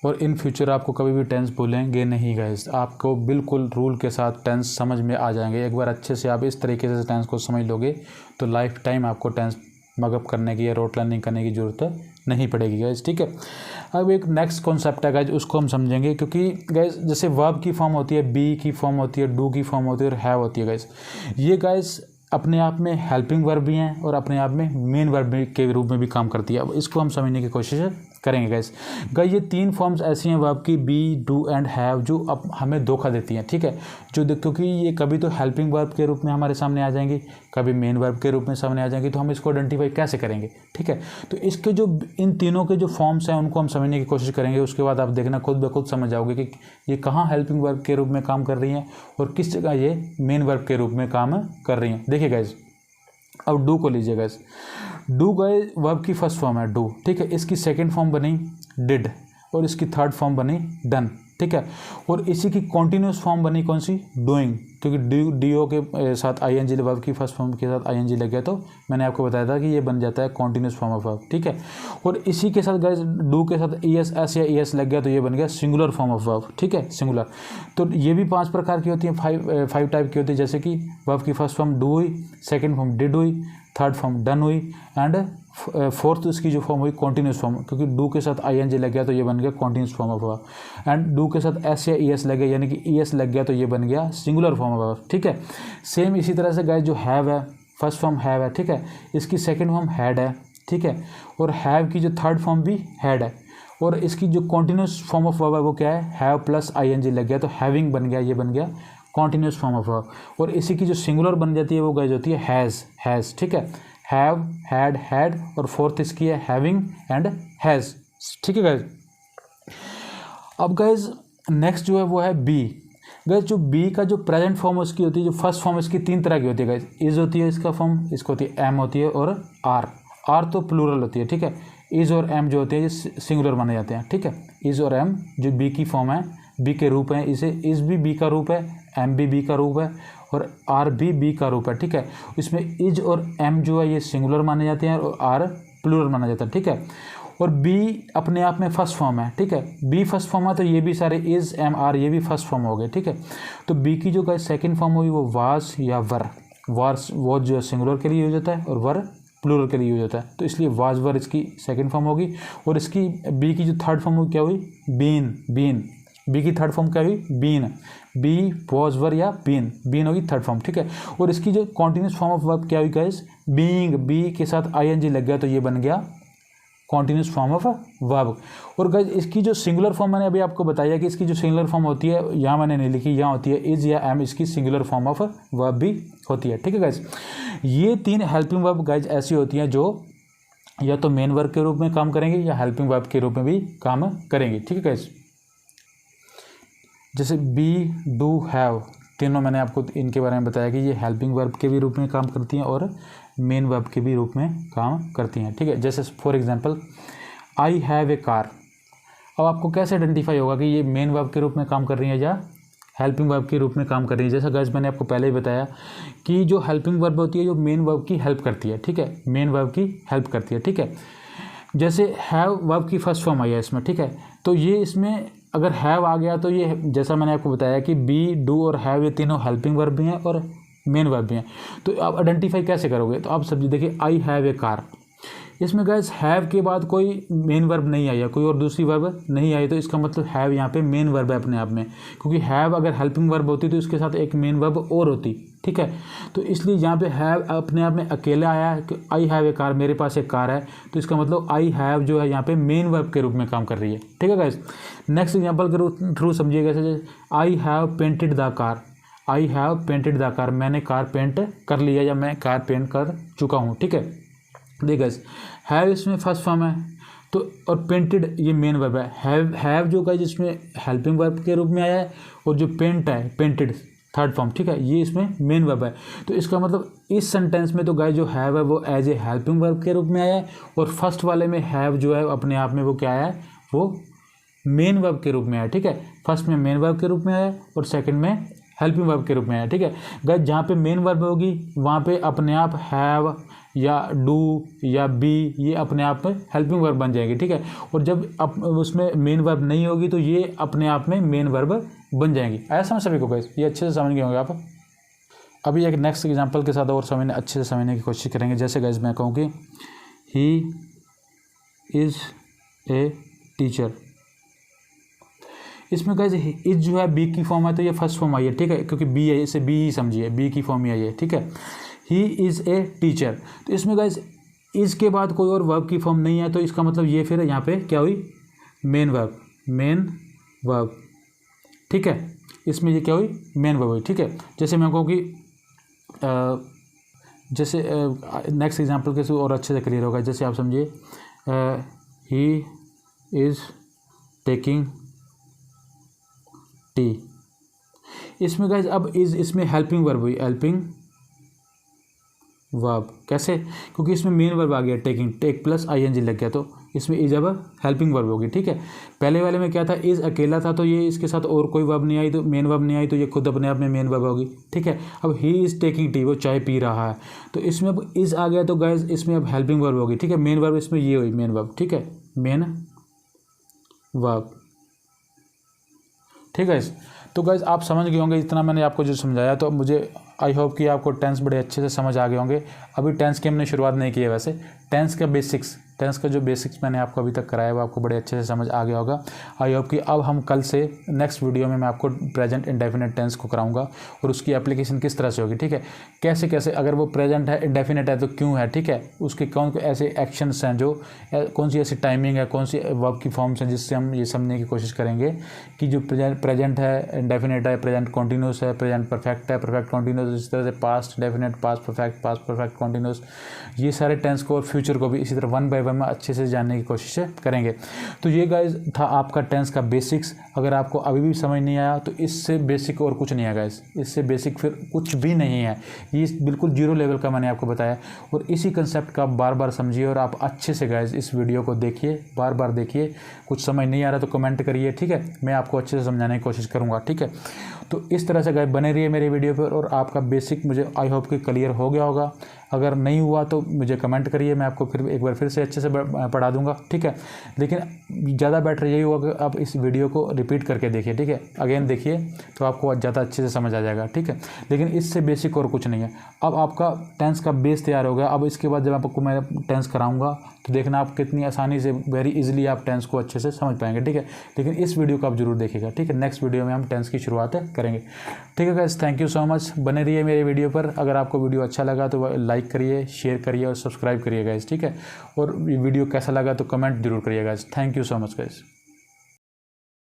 और इन फ्यूचर आपको कभी भी टेंस भूलेंगे नहीं गाइस, आपको बिल्कुल रूल के साथ टेंस समझ में आ जाएंगे। एक बार अच्छे से आप इस तरीके से टेंस को समझ लोगे तो लाइफ टाइम आपको टेंस मगअप करने की या रोट लर्निंग करने की ज़रूरत नहीं पड़ेगी गाइस, ठीक है। अब एक नेक्स्ट कॉन्सेप्ट है गाइस, उसको हम समझेंगे। क्योंकि गाइस जैसे वर्ब की फॉर्म होती है, बी की फॉर्म होती है, डू की फॉर्म होती है और हैव होती है गाइस। ये गाइस अपने आप में हेल्पिंग वर्ब भी हैं और अपने आप में मेन वर्ब के रूप में भी काम करती है। अब इसको हम समझने की कोशिश करेंगे गाइस। ये तीन फॉर्म्स ऐसी हैं वर्ब की, बी, डू एंड हैव, जो अब हमें धोखा देती हैं, ठीक है। जो क्योंकि ये कभी तो हेल्पिंग वर्ब के रूप में हमारे सामने आ जाएंगी, कभी मेन वर्ब के रूप में सामने आ जाएंगी, तो हम इसको आइडेंटिफाई कैसे करेंगे, ठीक है। तो इसके जो इन तीनों के जो फॉर्म्स हैं उनको हम समझने की कोशिश करेंगे। उसके बाद आप देखना खुद ब खुद समझ जाओगे कि ये कहाँ हेल्पिंग वर्ब के रूप में काम कर रही हैं और किस जगह ये मेन वर्ब के रूप में काम कर रही हैं। देखिए गाइस, अब डू को लीजिए गाइस। डू गाइस वर्ब की फर्स्ट फॉर्म है डू, ठीक है। इसकी सेकंड फॉर्म बनी डिड और इसकी थर्ड फॉर्म बनी डन, ठीक है। और इसी की कॉन्टिन्यूस फॉर्म बनी कौन सी, डूइंग, क्योंकि डी के साथ आईएनजी वर्ब की फर्स्ट फॉर्म के साथ आईएनजी लग गया तो मैंने आपको बताया था कि ये बन जाता है कॉन्टिन्यूस फॉर्म ऑफ वर्ब, ठीक है। और इसी के साथ गाइस डू के साथ ईएस एस या ईएस लग गया तो ये बन गया सिंगुलर फॉर्म ऑफ वर्ब, ठीक है, सिंगुलर। तो ये भी 5 प्रकार की होती है, फाइव टाइप की होती है। जैसे कि वर्ब की फर्स्ट फॉर्म डू हुई, सेकेंड फॉर्म डिड हुई, थर्ड फॉर्म डन हुई एंड फोर्थ इसकी जो फॉर्म हुई कॉन्टिन्यूस फॉर्म, क्योंकि डू के साथ आईएनजी लग गया तो ये बन गया continuous form of verb. And do के साथ एस या ईएस लग गया, यानी कि ईएस लग गया तो ये बन गया सिंगुलर फॉर्म ऑफ वर्ब, ठीक है। सेम इसी तरह से गाइस जो हैव है, फर्स्ट फॉर्म हैव है, ठीक है, इसकी सेकंड फॉर्म हैड है, ठीक है। और हैव की जो थर्ड फॉर्म भी हैड है और इसकी जो कॉन्टिन्यूस फॉर्म ऑफ वर्ब है वो क्या है, हैव प्लस आईएनजी लग गया तो हैविंग बन गया, ये बन गया कॉन्टिन्यूस फॉर्म ऑफ वर्ब। और इसी की जो सिंगुलर बन जाती है वो गाइस होती है हैज़, ठीक है, हैव, हैड, हैड और फोर्थ इसकी है हैविंग एंड हैज़, ठीक है गाइस। अब गाइस नेक्स्ट जो है वो है बी। गाइस जो बी का जो प्रेजेंट फॉर्म उसकी होती है, जो फर्स्ट फॉर्म इसकी 3 तरह की होती है गाइस। इज होती है इसका फॉर्म, इसको होती है एम होती है और आर तो प्लूरल होती है, ठीक है। इज और एम जो होती है ये सिंगुलर माने जाते हैं, ठीक है। इज और एम जो बी की फॉर्म है, बी के रूप हैं, इसे इज भी बी का रूप है, एम भी बी का रूप है और आर भी बी का रूप है, ठीक है। इसमें इज और एम जो है ये सिंगुलर माने जाते हैं और आर प्लूरल माना जाता है, ठीक है। और बी अपने आप में फर्स्ट फॉर्म है, ठीक है, बी फर्स्ट फॉर्म है तो ये भी सारे इज़ एम आर ये भी फर्स्ट फॉर्म हो गए, ठीक है। तो बी की जो गाइस सेकंड फॉर्म होगी वो वाज या वर, वार्स वो जो सिंगुलर के लिए यूज होता है और वर प्लूरल के लिए यूज होता है, तो इसलिए वाज वर इसकी सेकंड फॉर्म होगी। और इसकी बी की जो थर्ड फॉर्म होगी क्या हुई, बीन, बीन, बी की थर्ड फॉर्म क्या हुई, बीन, बी वॉज वर या बीन, बीन होगी थर्ड फॉर्म, ठीक है। और इसकी जो कॉन्टिन्यूस फॉर्म ऑफ वर्ब क्या हुई गाइस, बीइंग, बी के साथ आईएनजी लग गया तो ये बन गया कॉन्टिन्यूस फॉर्म ऑफ वर्ब। और गाइस इसकी जो सिंगुलर फॉर्म मैंने अभी आपको बताया कि इसकी जो सिंगुलर फॉर्म होती है, यहाँ मैंने नहीं लिखी, यहाँ होती है इज या एम, इसकी सिंगुलर फॉर्म ऑफ वर्ब भी होती है, ठीक है गाइस। ये 3 हेल्पिंग वर्ब गाइस ऐसी होती हैं जो या तो मेन वर्ब के रूप में काम करेंगे या हेल्पिंग वर्ब के रूप में भी काम करेंगे, ठीक है गाइस। जैसे बी, डू, हैव, तीनों मैंने आपको इनके बारे में बताया कि ये हेल्पिंग वर्ब के भी रूप में काम करती हैं और मेन वर्ब के भी रूप में काम करती हैं, ठीक है। जैसे for example I have a car, अब आपको कैसे आइडेंटिफाई होगा कि ये मेन वर्ब के रूप में काम कर रही है या हेल्पिंग वर्ब के रूप में काम कर रही है। जैसा गाइस मैंने आपको पहले ही बताया कि जो हेल्पिंग वर्ब होती है जो मेन वर्ब की हेल्प करती है, ठीक है, मेन वर्ब की हेल्प करती है, ठीक है। जैसे हैव वर्ब की फर्स्ट फॉर्म आई है इसमें, ठीक है, तो ये इसमें अगर हैव आ गया तो ये जैसा मैंने आपको बताया कि बी, डू और हैव ये तीनों हेल्पिंग वर्ब भी हैं और मेन वर्ब भी हैं। तो आप आइडेंटिफाई कैसे करोगे, तो आप समझिए, देखिए आई हैव ए कार, इसमें गाइस हैव के बाद कोई मेन वर्ब नहीं आई है, कोई और दूसरी वर्ब नहीं आई, तो इसका मतलब हैव यहाँ पे मेन वर्ब है अपने आप में, क्योंकि हैव अगर हेल्पिंग वर्ब होती तो इसके साथ एक मेन वर्ब और होती, ठीक है। तो इसलिए यहाँ पे हैव अपने आप में अकेला आया है कि आई हैव ए कार, मेरे पास एक कार है, तो इसका मतलब आई हैव जो है यहाँ पे मेन वर्ब के रूप में काम कर रही है, ठीक है गाइस। नेक्स्ट एग्जाम्पल के थ्रू समझिएगा, जैसे I have painted the car, I have painted the car, मैंने कार पेंट कर लिया या मैं कार पेंट कर चुका हूँ, ठीक है। देखिए हैव इसमें फर्स्ट फॉर्म है तो, और पेंटेड ये मेन वर्ब है, हैव जो गाइस इसमें हेल्पिंग वर्ब के रूप में आया है, और जो पेंट है पेंटेड थर्ड फॉर्म, ठीक है, ये इसमें मेन वर्ब है। तो इसका मतलब इस सेंटेंस में तो गाइस जो हैव है वो एज ए हेल्पिंग वर्ब के रूप में आया है, और फर्स्ट वाले में हैव जो है अपने आप में वो क्या आया है, वो मेन वर्ब के रूप में आया, ठीक है। फर्स्ट में मेन वर्ब के रूप में आया और सेकंड में हेल्पिंग वर्ब के रूप में आया, ठीक है गाइस। जहाँ पे मेन वर्ब होगी वहाँ पे अपने आप हैव या डू या बी ये अपने आप में हेल्पिंग वर्ब बन जाएगी, ठीक है। और जब उसमें मेन वर्ब नहीं होगी तो ये अपने आप में मेन वर्ब बन जाएंगी। ऐसा समझ सभी को गाइस, ये अच्छे से समझ गए होंगे आप। अभी एक नेक्स्ट एग्जांपल के साथ और अच्छे से समझने की कोशिश करेंगे। जैसे गाइस मैं कहूँ कि ही इज़ ए टीचर, इसमें गाइस इज जो है बी की फॉर्म है तो ये फर्स्ट फॉर्म आई है, ठीक है, क्योंकि बी है, इसे बी ही समझिए, बी की फॉर्म ही आई है, ठीक है। ही इज़ ए टीचर, तो इसमें गाइस इज के बाद कोई और वर्ब की फॉर्म नहीं है, तो इसका मतलब ये फिर यहाँ पे क्या हुई, मेन वर्ब, मेन वर्ब, ठीक है। इसमें ये क्या हुई, मेन वर्ब हुई, ठीक है। जैसे मैं कहूँ कि जैसे नेक्स्ट एग्जांपल के और अच्छे से क्लियर होगा। जैसे आप समझिए ही इज़ टेकिंग टी, इसमें गाइस अब इज इसमें हेल्पिंग वर्ब हुई, हेल्पिंग वर्ब कैसे, क्योंकि इसमें मेन वर्ब आ गया टेकिंग, टेक प्लस आईएनजी लग गया, तो इसमें इज अब हेल्पिंग वर्ब होगी, ठीक है। पहले वाले में क्या था, इज अकेला था तो ये इसके साथ और कोई वर्ब नहीं आई, तो मेन वर्ब नहीं आई, तो ये खुद अपने आप में मेन वर्ब होगी, ठीक है। अब ही इज़ टेकिंग टी, वो चाय पी रहा है, तो इसमें अब इज आ गया तो गाइस इसमें अब हेल्पिंग वर्ब होगी, ठीक है। मेन वर्ब इसमें ये हुई मेन वर्ब, ठीक है, मेन वर्ब, ठीक है। तो गाइस आप समझ गए होंगे, इतना मैंने आपको जो समझाया, तो मुझे आई होप कि आपको टेंस बड़े अच्छे से समझ आ गए होंगे। अभी टेंस की हमने शुरुआत नहीं की है, वैसे टेंस का बेसिक्स, टेंस का जो बेसिक्स मैंने आपको अभी तक कराया वो आपको बड़े अच्छे से समझ आ गया होगा। आई होप कि अब हम कल से नेक्स्ट वीडियो में मैं आपको प्रेजेंट इंडेफिनिट टेंस को कराऊंगा और उसकी एप्लीकेशन किस तरह से होगी, ठीक है। कैसे कैसे, अगर वो प्रेजेंट है, इंडेफिनिट है तो क्यों है, ठीक है, उसके कौन ऐसे एक्शंस हैं, जो कौन सी ऐसी टाइमिंग है, कौन सी वर्ब की फॉर्म्स हैं, जिससे हम ये समझने की कोशिश करेंगे कि जो प्रेजेंट है इंडेफिनिट है, प्रेजेंट कॉन्टीन्यूस है, प्रेजेंट परफेक्ट है, परफेक्ट कॉन्टीन्यूस, इस तरह से past definite, past perfect continuous, ये सारे टेंस को और फ्यूचर को भी इसी तरह वन बाय वन में अच्छे से जानने की कोशिश करेंगे। तो ये गाइस था आपका टेंस का बेसिक्स। अगर आपको अभी भी समझ नहीं आया तो इससे बेसिक और कुछ नहीं है गाइस, इससे बेसिक फिर कुछ भी नहीं है। ये बिल्कुल जीरो लेवल का मैंने आपको बताया, और इसी कंसेप्ट का आप बार बार समझिए और आप अच्छे से गाइस इस वीडियो को देखिए, बार बार देखिए। कुछ समझ नहीं आ रहा तो कमेंट करिए, ठीक है, मैं आपको अच्छे से समझाने की कोशिश करूँगा, ठीक है। तो इस तरह से गाइस बने रहिए मेरे वीडियो पर, और आपका बेसिक मुझे आई होप कि क्लियर हो गया होगा। अगर नहीं हुआ तो मुझे कमेंट करिए, मैं आपको फिर एक बार फिर से अच्छे से पढ़ा दूंगा, ठीक है। लेकिन ज़्यादा बेटर यही होगा कि आप इस वीडियो को रिपीट करके देखिए, ठीक है, अगेन देखिए तो आपको ज़्यादा अच्छे से समझ आ जाएगा, ठीक है। लेकिन इससे बेसिक और कुछ नहीं है। अब आपका टेंस का बेस तैयार हो गया। अब इसके बाद जब आपको मैं टेंस कराऊंगा तो देखना आप कितनी आसानी से, वेरी इजीली आप टेंस को अच्छे से समझ पाएंगे, ठीक है। लेकिन इस वीडियो को आप जरूर देखिएगा, ठीक है। नेक्स्ट वीडियो में हम टेंस की शुरुआत करेंगे, ठीक है guys. Thank you so much, बने रहिए मेरे वीडियो पर। अगर आपको वीडियो अच्छा लगा तो लाइक करिए, शेयर करिए और सब्सक्राइब करिए गाइस, ठीक है। और वीडियो कैसा लगा तो कमेंट जरूर करिए guys. Thank you so much guys.